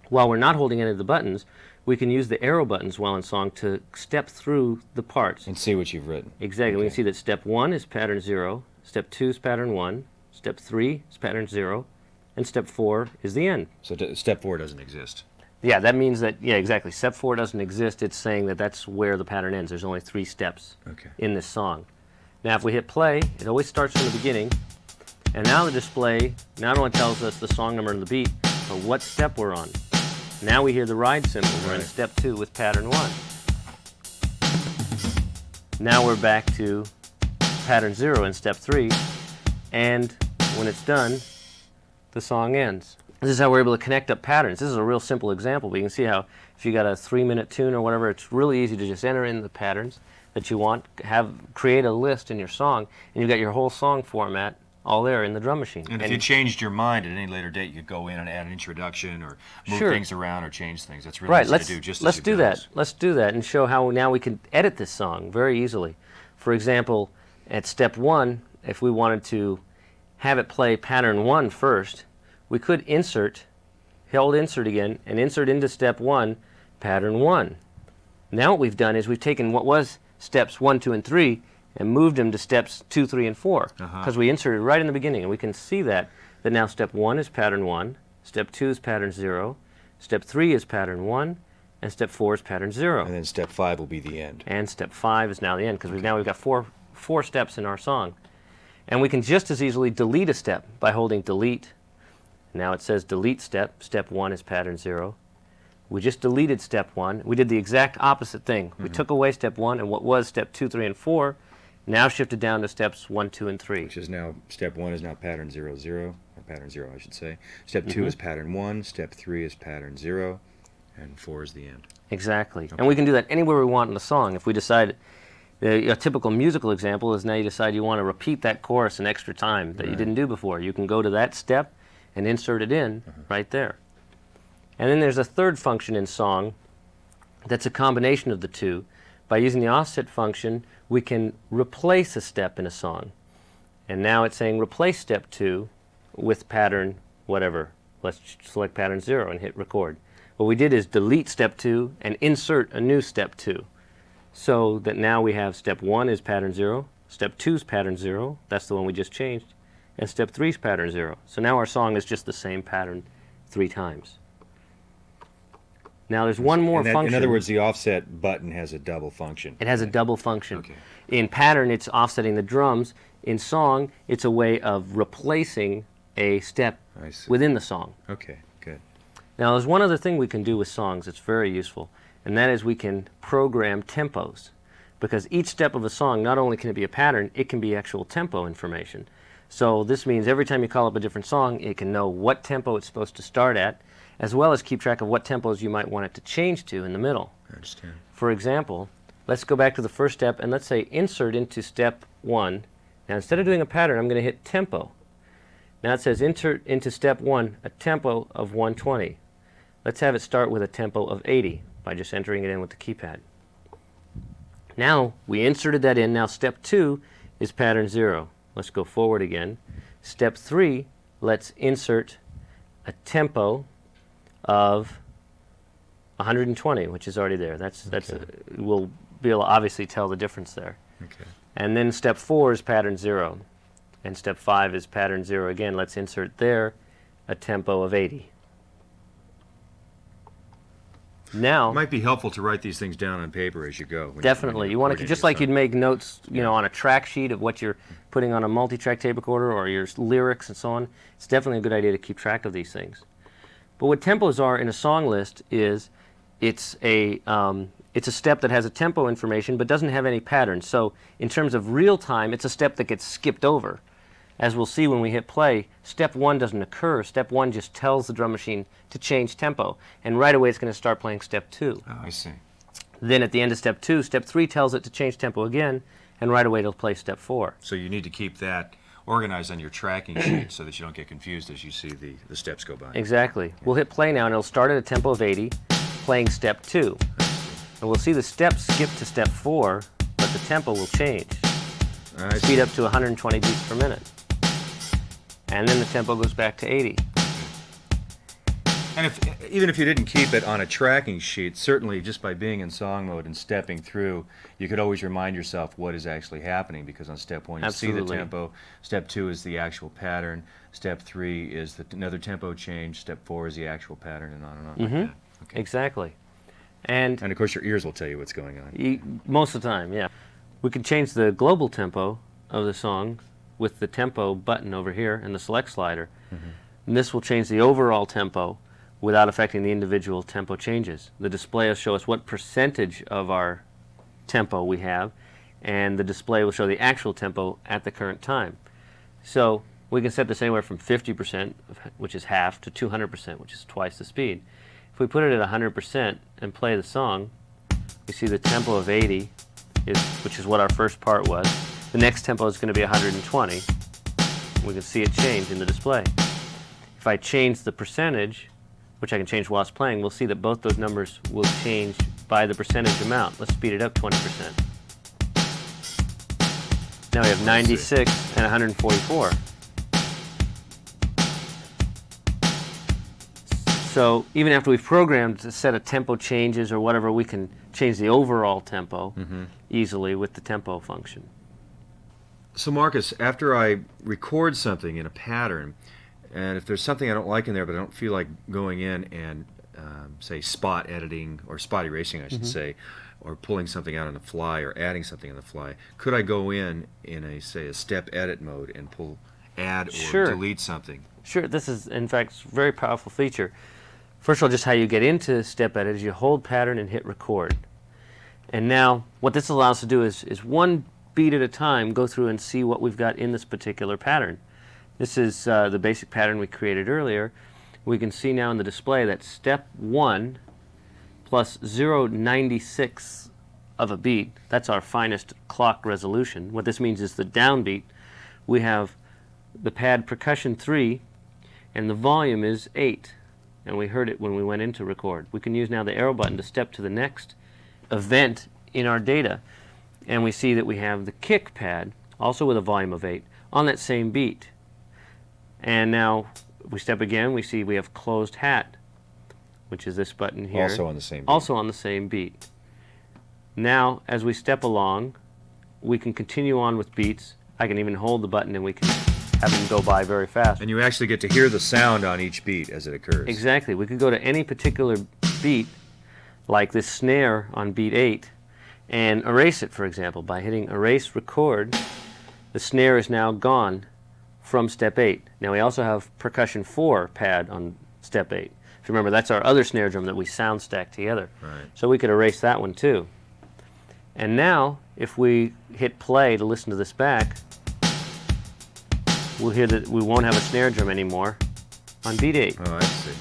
B: While we're not holding any of the buttons, we can use the arrow buttons while in song to step through the parts.
C: And see what you've written.
B: Exactly. We can see that step 1 is pattern 0, step 2 is pattern 1, step 3 is pattern 0, and step 4 is the end.
C: So step 4 doesn't exist.
B: Yeah, that means that, yeah, exactly. Step 4 doesn't exist. It's saying that that's where the pattern ends. There's only 3 steps in this song. Now, if we hit play, it always starts from the beginning. And now the display not only tells us the song number and the beat, but what step we're on. Now we hear the ride symbol. We're in step 2 with pattern 1. Now we're back to pattern 0 in step 3. And when it's done, the song ends. This is how we're able to connect up patterns. This is a real simple example, but you can see how if you got a 3-minute tune or whatever, it's really easy to just enter in the patterns. that you want, create a list in your song, and you've got your whole song format all there in the drum machine.
A: And if you changed your mind at any later date, you could go in and add an introduction or move
B: Sure.
A: things around or change things. That's really
B: right,
A: easy
B: let's,
A: to do. Just
B: let's
A: as
B: do that. Let's do that and show how now we can edit this song very easily. For example, at step 1, if we wanted to have it play pattern 1 first, we could hold insert again, and insert into step 1, pattern 1. Now what we've done is we've taken what was steps 1, 2, and 3 and moved them to steps 2, 3, and 4 because we inserted right in the beginning, and we can see that now step 1 is pattern 1, step 2 is pattern 0, step 3 is pattern 1, and step 4 is pattern 0.
C: And then step 5 will be the end.
B: And step 5 is now the end because we've got four steps in our song. And we can just as easily delete a step by holding delete. Now it says delete step. Step 1 is pattern 0. We just deleted step 1. We did the exact opposite thing. We took away step 1, and what was step 2, 3, and 4 now shifted down to steps 1, 2, and 3.
C: Which is now, step 1 is now pattern 0, 0, or pattern 0, I should say. Step 2 is pattern 1, step 3 is pattern 0, and 4 is the end.
B: Exactly. And we can do that anywhere we want in the song. If we decide, a typical musical example is now you decide you want to repeat that chorus an extra time that you didn't do before. You can go to that step and insert it in right there. And then there's a third function in song that's a combination of the two. By using the offset function, we can replace a step in a song. And now it's saying replace step 2 with pattern whatever. Let's select pattern 0 and hit record. What we did is delete step 2 and insert a new step 2. So that now we have step 1 is pattern 0, step 2 is pattern 0, that's the one we just changed, and step 3 is pattern 0. So now our song is just the same pattern 3 times. Now there's one more function.
C: In other words, the offset button has a double function.
B: It has a double function.
C: Okay.
B: In pattern, it's offsetting the drums. In song, it's a way of replacing a step within the song.
C: Okay, good.
B: Now there's one other thing we can do with songs that's very useful, and that is we can program tempos. Because each step of a song, not only can it be a pattern, it can be actual tempo information. So this means every time you call up a different song, it can know what tempo it's supposed to start at, as well as keep track of what tempos you might want it to change to in the middle.
C: I understand.
B: For example, let's go back to the first step and let's say insert into step 1. Now instead of doing a pattern, I'm going to hit tempo. Now it says insert into step 1 a tempo of 120. Let's have it start with a tempo of 80 by just entering it in with the keypad. Now we inserted that in. Now step 2 is pattern 0. Let's go forward again. Step 3, let's insert a tempo of 120, which is already there. We'll be able to obviously tell the difference there.
C: Okay.
B: And then step 4 is pattern 0, and step 5 is pattern 0 again. Let's insert there a tempo of 80. Now,
A: It might be helpful to write these things down on paper as you go.
B: definitely, you want to just like you'd make notes, on a track sheet of what you're putting on a multi-track tape recorder or your lyrics and so on. It's definitely a good idea to keep track of these things. But what tempos are in a song list is it's a step that has a tempo information but doesn't have any patterns. So in terms of real time, it's a step that gets skipped over. As we'll see when we hit play, step 1 doesn't occur. Step 1 just tells the drum machine to change tempo. And right away it's going to start playing step 2.
A: Oh, I see.
B: Then at the end of step 2, step 3 tells it to change tempo again, and right away it'll play step 4.
A: So you need to keep that organized on your tracking sheet so that you don't get confused as you see the steps go by.
B: Exactly. We'll hit play now and it'll start at a tempo of 80, playing step 2. And we'll see the steps skip to step 4, but the tempo will change. Speed up to 120 beats per minute. And then the tempo goes back to 80.
A: And even if you didn't keep it on a tracking sheet, certainly just by being in song mode and stepping through, you could always remind yourself what is actually happening, because on step 1 you see the tempo, step 2 is the actual pattern, step 3 is another tempo change, step 4 is the actual pattern, and on and on like that. Okay.
B: Exactly. And
A: of course your ears will tell you what's going on.
B: Most of the time, yeah. We can change the global tempo of the song with the tempo button over here and the select slider. And this will change the overall tempo without affecting the individual tempo changes. The display will show us what percentage of our tempo we have, and the display will show the actual tempo at the current time. So we can set this anywhere from 50%, which is half, to 200%, which is twice the speed. If we put it at 100% and play the song, we see the tempo of 80 which is what our first part was. The next tempo is going to be 120. We can see it change in the display. If I change the percentage, which I can change while it's playing, we'll see that both those numbers will change by the percentage amount. Let's speed it up 20%. Now we have 96 and 144. So even after we've programmed a set of tempo changes or whatever, we can change the overall tempo easily with the tempo function.
C: So Marcus, after I record something in a pattern, and if there's something I don't like in there, but I don't feel like going in and say spot editing or spot erasing, I should say, or pulling something out on the fly or adding something on the fly, could I go in a say a step edit mode and add or delete something?
B: Sure. This is in fact a very powerful feature. First of all, just how you get into step edit is you hold pattern and hit record. And now what this allows us to do is one beat at a time go through and see what we've got in this particular pattern. This is the basic pattern we created earlier. We can see now in the display that step 1 plus 0.96 of a beat, that's our finest clock resolution. What this means is the downbeat, we have the pad percussion 3 and the volume is 8. And we heard it when we went into record. We can use now the arrow button to step to the next event in our data. And we see that we have the kick pad, also with a volume of 8, on that same beat. And now we step again, we see we have closed hat, which is this button here.
C: Also on the same beat.
B: Also on the same beat. Now, as we step along, we can continue on with beats. I can even hold the button and we can have them go by very fast.
C: And you actually get to hear the sound on each beat as it occurs.
B: Exactly. We could go to any particular beat, like this snare on beat 8, and erase it, for example. By hitting erase record, the snare is now gone from step 8. Now we also have percussion 4 pad on step 8. If you remember, that's our other snare drum that we sound stack together.
C: Right.
B: So we could erase that one too. And now, if we hit play to listen to this back, we'll hear that we won't have a snare drum anymore on beat 8.
C: Oh, I see.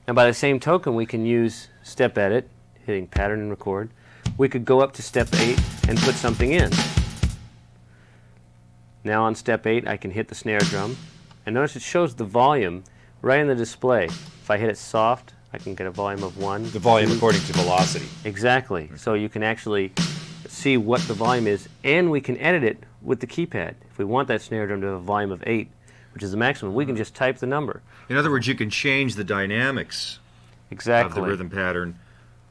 B: And by the same token, we can use step edit, hitting pattern and record. We could go up to step 8 and put something in. Now on step 8, I can hit the snare drum. And notice it shows the volume right in the display. If I hit it soft, I can get a volume of 1.
C: The volume
B: 2.
C: according to velocity.
B: Exactly. So you can actually see what the volume is, and we can edit it with the keypad. If we want that snare drum to have a volume of 8, which is the maximum, we can just type the number.
C: In other words, you can change the dynamics
B: Exactly.
C: of the rhythm pattern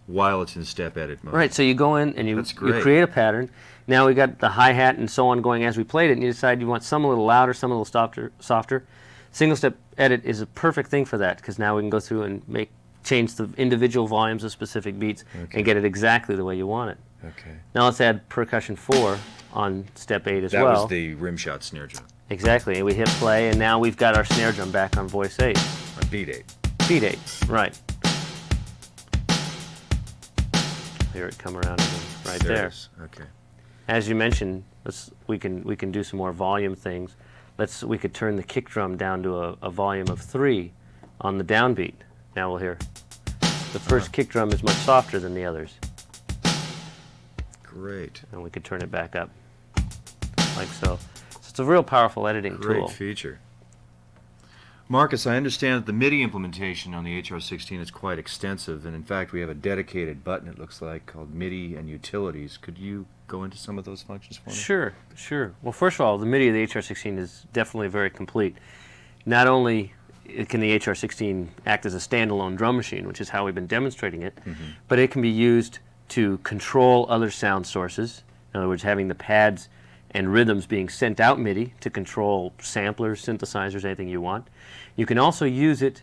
C: while it's in step edit mode.
B: Right, so you go in and you
C: That's great.
B: create a pattern. Now we got the hi-hat and so on going as we played it, and you decide you want some a little louder, some a little softer. Single step edit is a perfect thing for that, because now we can go through and change the individual volumes of specific beats and get it exactly the way you want it.
C: Okay.
B: Now let's add percussion 4 on step 8 as
C: That
B: well.
C: was the rim shot snare drum.
B: Exactly, and we hit play, and now we've got our snare drum back on voice 8.
C: On beat 8.
B: Beat 8, right. Hear it come around again, right
C: There
B: there.
C: it is. Okay.
B: As you mentioned, we can do some more volume things. We could turn the kick drum down to a volume of 3 on the downbeat. Now we'll hear the first kick drum is much softer than the others.
C: Great.
B: And we could turn it back up, like so. So it's a real powerful editing
C: Great
B: tool.
C: feature. Marcus, I understand that the MIDI implementation on the HR-16 is quite extensive, and in fact we have a dedicated button, it looks like, called MIDI and Utilities. Could you go into some of those functions for me?
B: Sure. Well, first of all, the MIDI of the HR-16 is definitely very complete. Not only can the HR-16 act as a standalone drum machine, which is how we've been demonstrating it, but it can be used to control other sound sources. In other words, having the pads and rhythms being sent out MIDI to control samplers, synthesizers, anything you want. You can also use it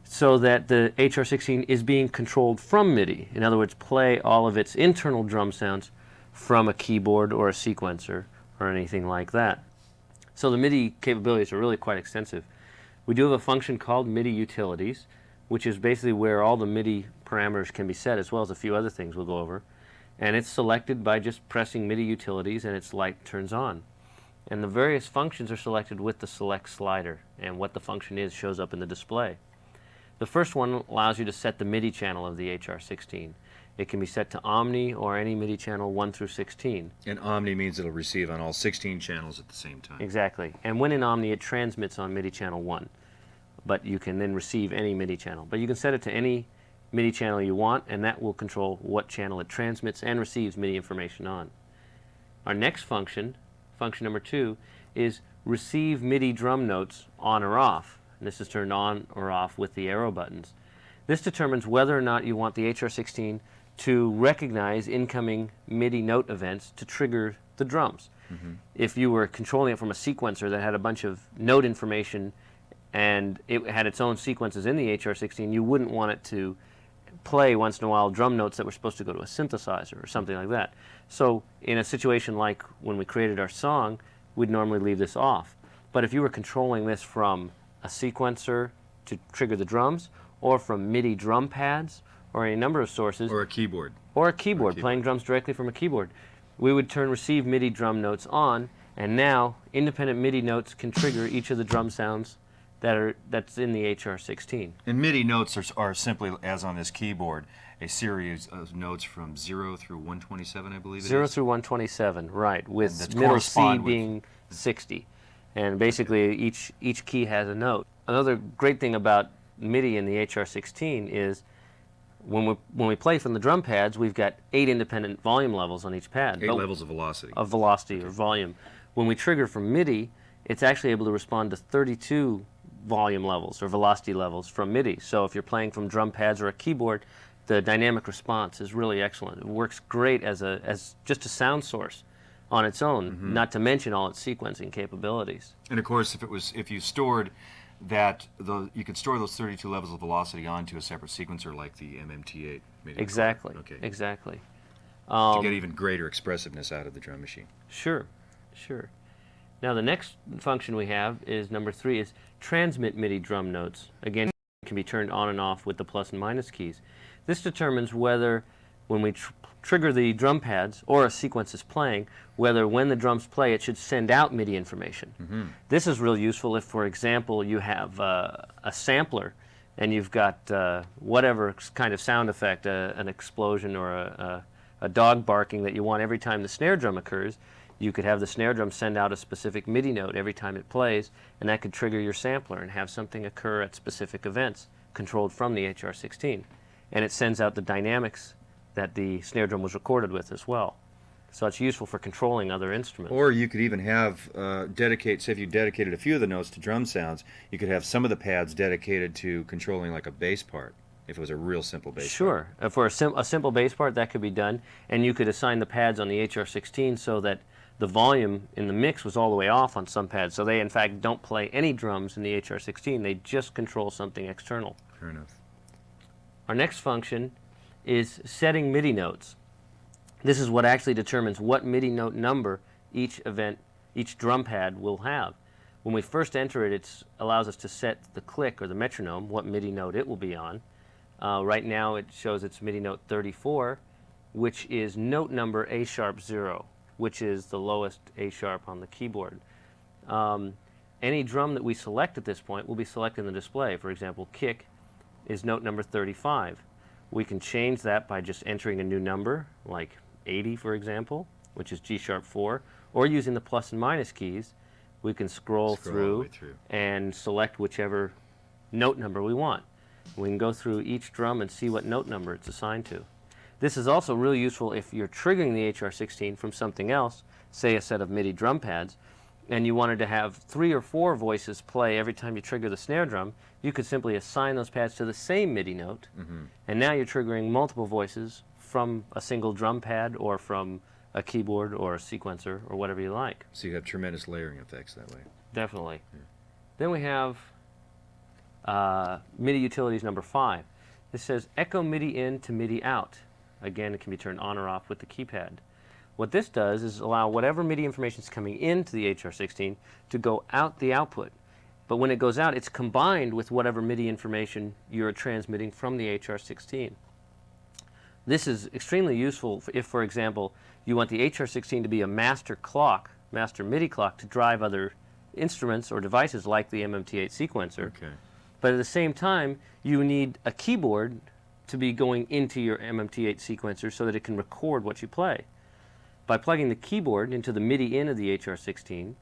B: so that the HR-16 is being controlled from MIDI. In other words, play all of its internal drum sounds from a keyboard or a sequencer or anything like that. So the MIDI capabilities are really quite extensive. We do have a function called MIDI Utilities, which is basically where all the MIDI parameters can be set, as well as a few other things we'll go over. And it's selected by just pressing MIDI Utilities, and its light turns on. And the various functions are selected with the select slider, and what the function is shows up in the display. The first one allows you to set the MIDI channel of the HR-16. It can be set to Omni or any MIDI channel 1 through 16.
C: And Omni means it'll receive on all 16 channels at the same time.
B: Exactly. And when in Omni, it transmits on MIDI channel 1. But you can then receive any MIDI channel. But you can set it to any MIDI channel you want, and that will control what channel it transmits and receives MIDI information on. Our next function, function number 2, is receive MIDI drum notes on or off. And this is turned on or off with the arrow buttons. This determines whether or not you want the HR-16 to recognize incoming MIDI note events to trigger the drums. If you were controlling it from a sequencer that had a bunch of note information and it had its own sequences in the HR-16, you wouldn't want it to play once in a while drum notes that were supposed to go to a synthesizer or something like that. So in a situation like when we created our song, we'd normally leave this off. But if you were controlling this from a sequencer to trigger the drums, or from MIDI drum pads, or a number of sources,
C: Or a keyboard.
B: playing drums directly from a keyboard, we would turn receive MIDI drum notes on, and now independent MIDI notes can trigger each of the drum sounds that's in the HR-16.
C: And MIDI notes are simply, as on this keyboard, a series of notes from 0 through 127, I believe it is.
B: 0 through 127, right, with
C: that
B: middle C
C: correspond with-
B: being 60. And basically each key has a note. Another great thing about MIDI in the HR-16 is when we play from the drum pads, we've got 8 independent volume levels on each pad.
C: 8 levels of velocity.
B: Of velocity or volume. When we trigger from MIDI, it's actually able to respond to 32 volume levels or velocity levels from MIDI. So if you're playing from drum pads or a keyboard, the dynamic response is really excellent. It works great as just a sound source on its own, not to mention all its sequencing capabilities.
C: And of course, if you stored that, you could store those 32 levels of velocity onto a separate sequencer like the MMT-8. MIDI
B: Exactly.
C: recorder. Okay.
B: Exactly.
C: To get even greater expressiveness out of the drum machine.
B: Sure. Now the next function we have is number 3 is transmit MIDI drum notes. Again, it can be turned on and off with the plus and minus keys. This determines whether when we trigger the drum pads or a sequence is playing, whether when the drums play it should send out MIDI information. This is real useful if, for example, you have a sampler and you've got whatever kind of sound effect, an explosion or a dog barking that you want every time the snare drum occurs. You could have the snare drum send out a specific MIDI note every time it plays, and that could trigger your sampler and have something occur at specific events controlled from the HR-16. And it sends out the dynamics that the snare drum was recorded with as well. So it's useful for controlling other instruments.
C: Or you could even have say if you dedicated a few of the notes to drum sounds, you could have some of the pads dedicated to controlling like a bass part, if it was a real simple bass part.
B: Sure. For a simple bass part, that could be done, and you could assign the pads on the HR-16 so that the volume in the mix was all the way off on some pads, so they in fact don't play any drums in the HR-16, they just control something external.
C: Fair enough.
B: Our next function is setting MIDI notes. This is what actually determines what MIDI note number each drum pad will have. When we first enter it, it allows us to set the click or the metronome, what MIDI note it will be on. Right now it shows it's MIDI note 34, which is note number A-sharp 0, which is the lowest A-sharp on the keyboard. Any drum that we select at this point will be selected in the display. For example, kick is note number 35. We can change that by just entering a new number, like 80, for example, which is G-sharp 4, or using the plus and minus keys, we can scroll
C: all the
B: through
C: way through
B: and select whichever note number we want. We can go through each drum and see what note number it's assigned to. This is also really useful if you're triggering the HR-16 from something else, say a set of MIDI drum pads, and you wanted to have 3 or 4 voices play every time you trigger the snare drum. You could simply assign those pads to the same MIDI note, and now you're triggering multiple voices from a single drum pad or from a keyboard or a sequencer or whatever you like.
C: So you have tremendous layering effects that way.
B: Definitely. Then we have MIDI utilities number 5. This says echo MIDI in to MIDI out. Again, it can be turned on or off with the keypad. What this does is allow whatever MIDI information is coming into the HR-16 to go out the output. But when it goes out, it's combined with whatever MIDI information you're transmitting from the HR-16. This is extremely useful if, for example, you want the HR-16 to be a master MIDI clock to drive other instruments or devices like the MMT-8 sequencer.
C: Okay.
B: But at the same time, you need a keyboard to be going into your MMT-8 sequencer so that it can record what you play. By plugging the keyboard into the MIDI in of the HR-16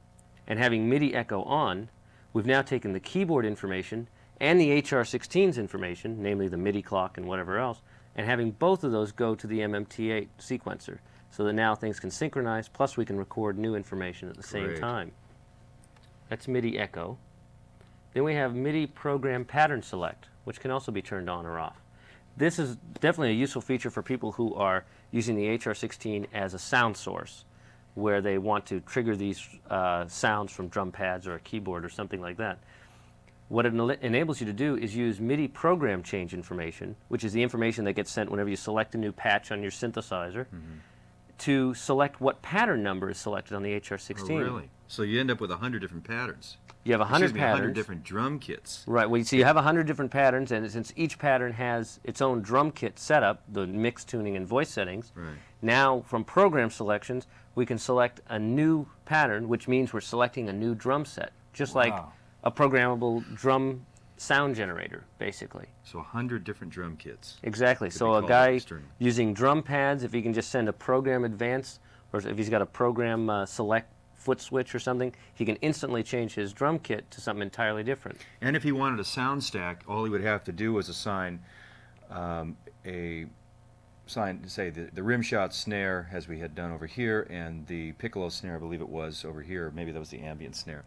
B: and having MIDI echo on, we've now taken the keyboard information and the HR-16's information, namely the MIDI clock and whatever else, and having both of those go to the MMT-8 sequencer so that now things can synchronize, plus we can record new information at the same time. That's MIDI echo. Then we have MIDI program pattern select, which can also be turned on or off. This is definitely a useful feature for people who are using the HR-16 as a sound source, where they want to trigger these sounds from drum pads or a keyboard or something like that. What it enables you to do is use MIDI program change information, which is the information that gets sent whenever you select a new patch on your synthesizer, to select what pattern number is selected on the HR-16.
C: Oh, really? So you end up with 100 different patterns.
B: You have 100 patterns.
C: 100 different drum kits.
B: Right. Well, so you have 100 different patterns, and since each pattern has its own drum kit setup, the mix, tuning, and voice settings, now from program selections, we can select a new pattern, which means we're selecting a new drum set, just like a programmable drum sound generator, basically.
C: So 100 different drum kits.
B: Exactly. So a guy using drum pads, if he can just send a program advance, or if he's got a program select foot switch or something, he can instantly change his drum kit to something entirely different.
C: And if he wanted a sound stack, all he would have to do was assign say the rim shot snare, as we had done over here, and the piccolo snare, I believe it was over here, maybe that was the ambient snare,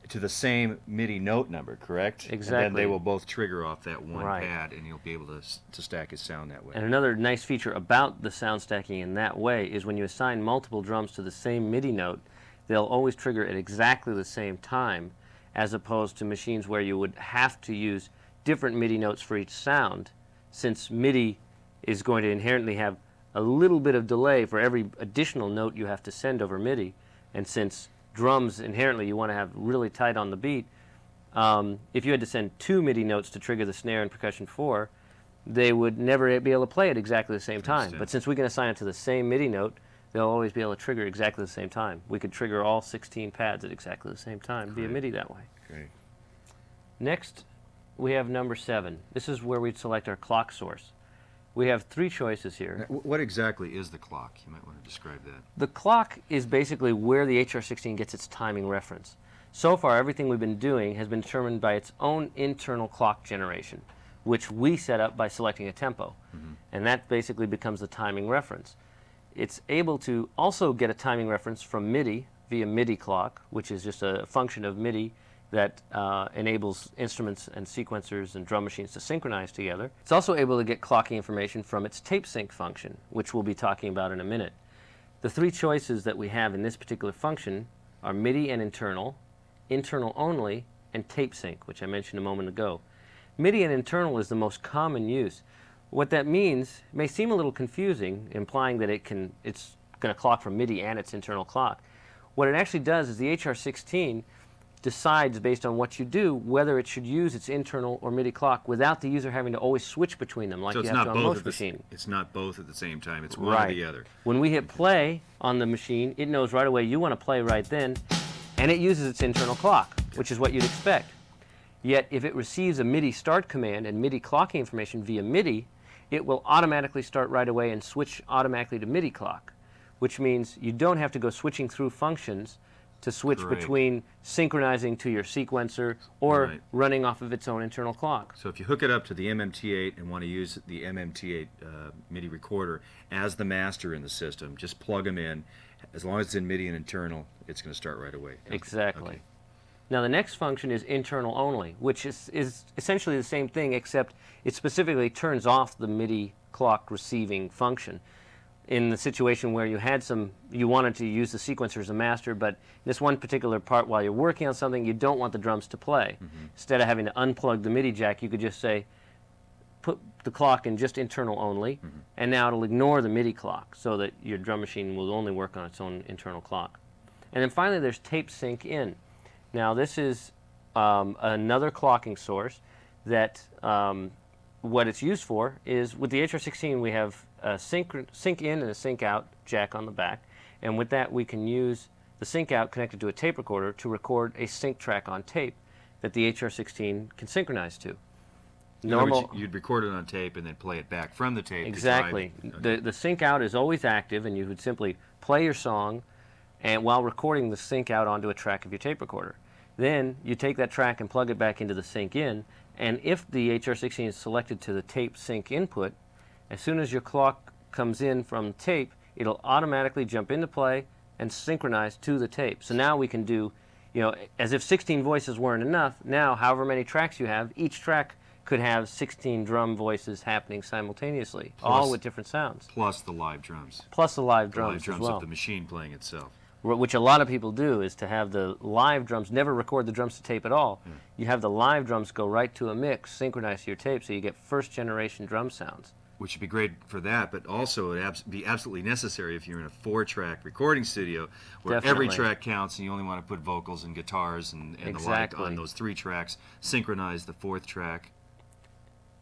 C: to the same MIDI note number, correct?
B: Exactly.
C: And then they will both trigger off that one pad, and he'll be able to stack his sound that way.
B: And another nice feature about the sound stacking in that way is when you assign multiple drums to the same MIDI note, they'll always trigger at exactly the same time, as opposed to machines where you would have to use different MIDI notes for each sound, since MIDI is going to inherently have a little bit of delay for every additional note you have to send over MIDI, and since drums inherently you want to have really tight on the beat, if you had to send 2 MIDI notes to trigger the snare in percussion 4, they would never be able to play at exactly the same time. But since we can assign it to the same MIDI note, they'll always be able to trigger exactly the same time. We could trigger all 16 pads at exactly the same time via MIDI that way.
C: Great.
B: Next, we have number 7. This is where we'd select our clock source. We have 3 choices here.
C: What exactly is the clock? You might want to describe that.
B: The clock is basically where the HR-16 gets its timing reference. So far, everything we've been doing has been determined by its own internal clock generation, which we set up by selecting a tempo. And that basically becomes the timing reference. It's able to also get a timing reference from MIDI via MIDI clock, which is just a function of MIDI that enables instruments and sequencers and drum machines to synchronize together. It's also able to get clocking information from its tape sync function, which we'll be talking about in a minute. The 3 choices that we have in this particular function are MIDI and internal only, and tape sync, which I mentioned a moment ago. MIDI and internal is the most common use. What that means may seem a little confusing, implying that it's going to clock from MIDI and its internal clock. What it actually does is the HR-16 decides, based on what you do, whether it should use its internal or MIDI clock without the user having to always switch between them like you have to on most machines.
C: It's not both at the same time. It's one or the other.
B: When we hit play on the machine, it knows right away you want to play right then, and it uses its internal clock, which is what you'd expect. Yet, if it receives a MIDI start command and MIDI clocking information via MIDI, it will automatically start right away and switch automatically to MIDI clock, which means you don't have to go switching through functions to switch between synchronizing to your sequencer or running off of its own internal clock.
C: So if you hook it up to the MMT-8 and want to use the MMT-8 MIDI recorder as the master in the system, just plug them in. As long as it's in MIDI and internal, it's going to start right away.
B: Exactly.
C: Okay.
B: Now the next function is internal only, which is essentially the same thing, except it specifically turns off the MIDI clock receiving function. In the situation where you wanted to use the sequencer as a master, but in this one particular part while you're working on something, you don't want the drums to play. Instead of having to unplug the MIDI jack, you could just say, put the clock in just internal only, and now it'll ignore the MIDI clock so that your drum machine will only work on its own internal clock. And then finally there's tape sync in. Now this is another clocking source that what it's used for is, with the HR-16 we have a sync in and a sync out jack on the back, and with that we can use the sync out connected to a tape recorder to record a sync track on tape that the HR-16 can synchronize to.
C: In other words,
B: Normal.
C: you'd record it on tape and then play it back from the tape.
B: Exactly.
C: To drive.
B: The sync out is always active, and you would simply play your song, and while recording the sync out onto a track of your tape recorder. Then you take that track and plug it back into the sync in, and if the HR-16 is selected to the tape sync input, as soon as your clock comes in from tape, it'll automatically jump into play and synchronize to the tape. So now we can do, as if 16 voices weren't enough, now however many tracks you have, each track could have 16 drum voices happening simultaneously, all with different sounds.
C: Plus the live drums.
B: Plus the live
C: The
B: drums
C: live drums
B: as well.
C: of the machine playing itself.
B: Which a lot of people do, is to have the live drums, never record the drums to tape at all. You have the live drums go right to a mix, synchronize to your tape, so you get first generation drum sounds.
C: Which would be great for that, but also it would be absolutely necessary if you're in a 4-track recording studio where every
B: Definitely.
C: track counts and you only want to put vocals and guitars and the like
B: Exactly.
C: on those 3 tracks, synchronize the 4th track,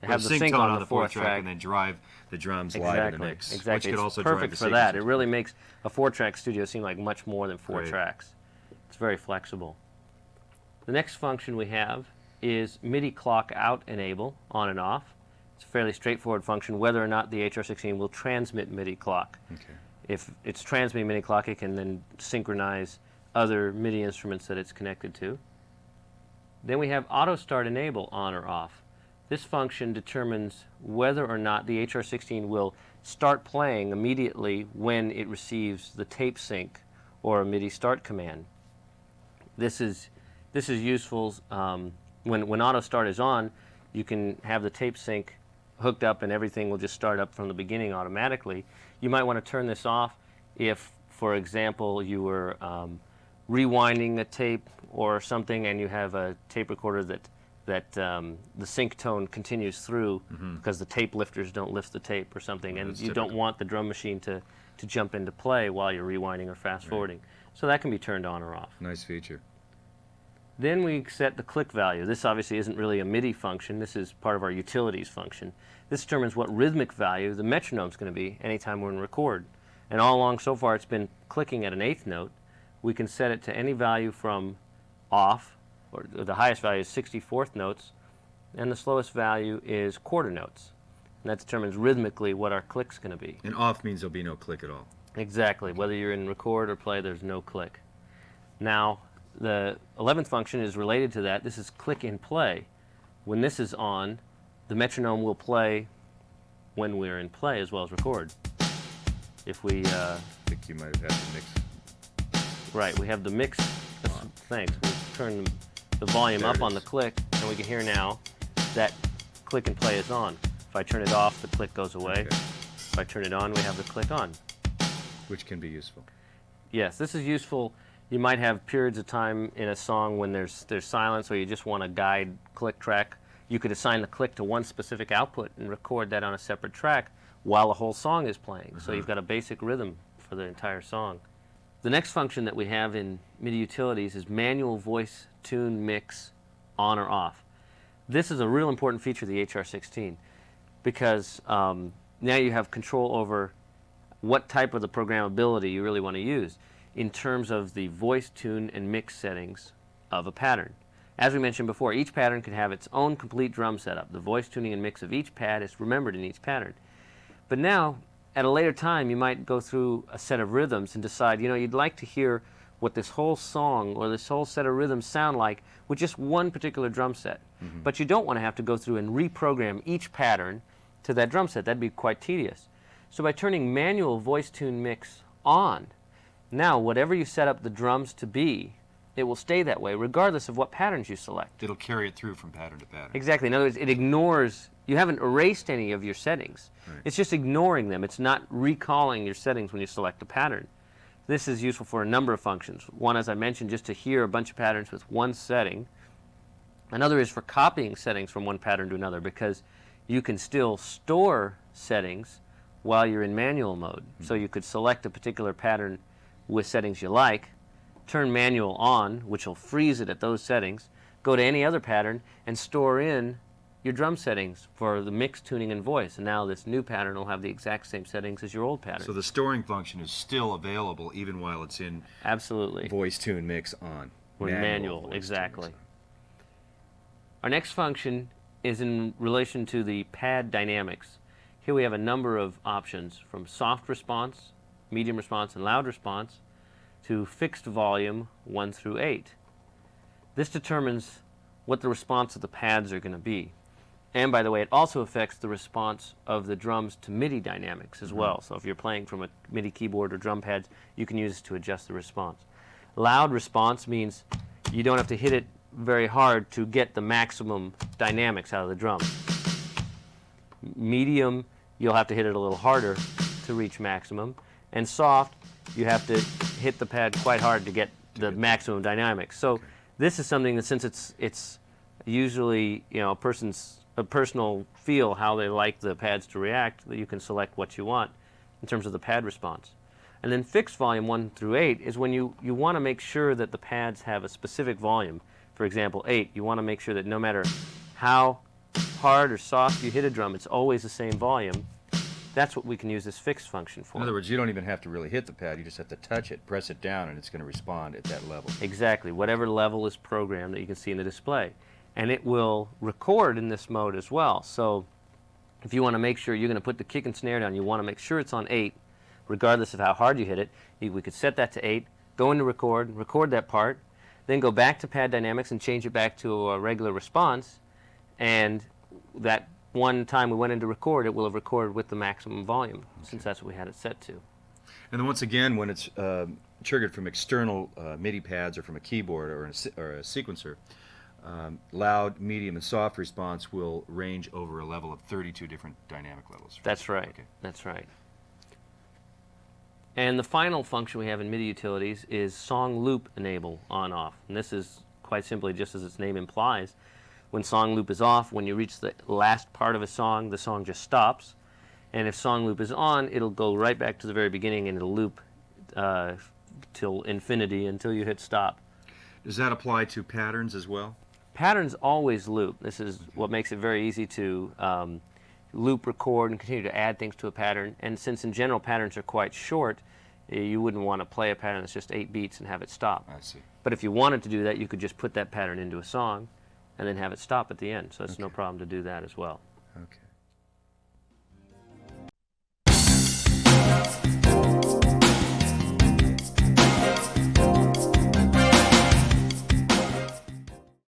B: Have
C: or
B: the sync
C: tone
B: on the 4th track,
C: and then drive the drums live in the mix.
B: Exactly.
C: Which could
B: It's
C: also
B: perfect
C: drive
B: for
C: the
B: that. It
C: sequencer.
B: really makes a 4-track studio seem like much more than 4
C: Right.
B: tracks. It's very flexible. The next function we have is MIDI clock out enable, on and off. It's a fairly straightforward function whether or not the HR-16 will transmit MIDI clock.
C: Okay.
B: If it's transmitting MIDI clock, it can then synchronize other MIDI instruments that it's connected to. Then we have auto start enable, on or off. This function determines whether or not the HR-16 will start playing immediately when it receives the tape sync or a MIDI start command. This is useful when auto start is on. You can have the tape sync hooked up and everything will just start up from the beginning automatically. You might want to turn this off if, for example, you were rewinding a tape or something and you have a tape recorder that the sync tone continues through because the tape lifters don't lift the tape or something, and
C: that's
B: you don't
C: typical.
B: want the drum machine to jump into play while you're rewinding or fast forwarding. So that can be turned on or off.
C: Nice feature.
B: Then we set the click value. This obviously isn't really a MIDI function. This is part of our utilities function. This determines what rhythmic value the metronome's going to be anytime we're in record. And all along so far it's been clicking at an 8th note. We can set it to any value from off, or the highest value is 64th notes, and the slowest value is quarter notes. And that determines rhythmically what our click's going to be.
C: And off means there'll be no click at all.
B: Exactly. Whether you're in record or play, there's no click. Now, the 11th function is related to that. This is click in play. When this is on, the metronome will play when we're in play as well as record. If we,
C: I think you might have had the mix.
B: right, we have the mix. Thanks. We'll turn the volume
C: There
B: up
C: it
B: on
C: is.
B: the click, and we can hear now that click and play is on. If I turn it off, the click goes away.
C: Okay.
B: If I turn it on, we have the click on.
C: Which can be useful.
B: Yes, this is useful. You might have periods of time in a song when there's silence or you just want a guide click track. You could assign the click to one specific output and record that on a separate track while the whole song is playing. So you've got a basic rhythm for the entire song. The next function that we have in MIDI utilities is manual voice tune mix on or off. This is a real important feature of the HR-16 because now you have control over what type of the programmability you really want to use in terms of the voice, tune, and mix settings of a pattern. As we mentioned before, each pattern can have its own complete drum setup. The voice tuning and mix of each pad is remembered in each pattern. But now, at a later time, you might go through a set of rhythms and decide, you'd like to hear what this whole song or this whole set of rhythms sound like with just one particular drum set. But you don't want to have to go through and reprogram each pattern to that drum set. That'd be quite tedious. So by turning manual voice tune mix on, now whatever you set up the drums to be, it will stay that way regardless of what patterns you select.
C: It'll carry it through from pattern to pattern.
B: Exactly. In other words, it ignores, you haven't erased any of your settings.
C: Right.
B: It's just ignoring them. It's not recalling your settings when you select a pattern. This is useful for a number of functions. One, as I mentioned, just to hear a bunch of patterns with one setting. Another is for copying settings from one pattern to another because you can still store settings while you're in manual mode. So you could select a particular pattern with settings you like, turn manual on, which will freeze it at those settings, go to any other pattern, and store in your drum settings for the mix, tuning, and voice. And now this new pattern will have the exact same settings as your old pattern.
C: So the storing function is still available even while it's in
B: Absolutely.
C: voice tune mix on.
B: Or manual,
C: voice tune
B: exactly.
C: mix on.
B: Our next function is in relation to the pad dynamics. Here we have a number of options, from soft response, medium response, and loud response, to fixed volume 1 through 8. This determines what the response of the pads are going to be. And by the way, it also affects the response of the drums to MIDI dynamics as well. So if you're playing from a MIDI keyboard or drum pads, you can use it to adjust the response. Loud response means you don't have to hit it very hard to get the maximum dynamics out of the drum. Medium, you'll have to hit it a little harder to reach maximum. And soft, you have to hit the pad quite hard to get the maximum dynamics. So this is something that, since it's usually, you know, a personal feel how they like the pads to react, that you can select what you want in terms of the pad response. And then fixed volume 1 through 8 is when you want to make sure that the pads have a specific volume. For example, 8, you want to make sure that no matter how hard or soft you hit a drum, it's always the same volume. That's what we can use this fixed function for.
C: In other words, you don't even have to really hit the pad. You just have to touch it, press it down, and it's going to respond at that level.
B: Exactly. Whatever level is programmed that you can see in the display. And it will record in this mode as well. So if you want to make sure you're going to put the kick and snare down, you want to make sure it's on 8, regardless of how hard you hit it. We could set that to 8, go into record that part, then go back to pad dynamics and change it back to a regular response. And that one time we went into record, it will have recorded with the maximum volume, since that's what we had it set to.
C: And then once again, when it's triggered from external MIDI pads or from a keyboard or a sequencer, loud, medium, and soft response will range over a level of 32 different dynamic levels.
B: That's right.
C: Okay.
B: That's right. And the final function we have in MIDI utilities is song loop enable on-off. And this is quite simply, just as its name implies, when song loop is off, when you reach the last part of a song, the song just stops. And if song loop is on, it'll go right back to the very beginning and it'll loop till infinity, until you hit stop.
C: Does that apply to patterns as well?
B: Patterns always loop. This is what makes it very easy to loop, record, and continue to add things to a pattern. And since in general patterns are quite short, you wouldn't want to play a pattern that's just 8 beats and have it stop.
C: I see.
B: But if you wanted to do that, you could just put that pattern into a song and then have it stop at the end. So it's no problem to do that as well.
C: Okay.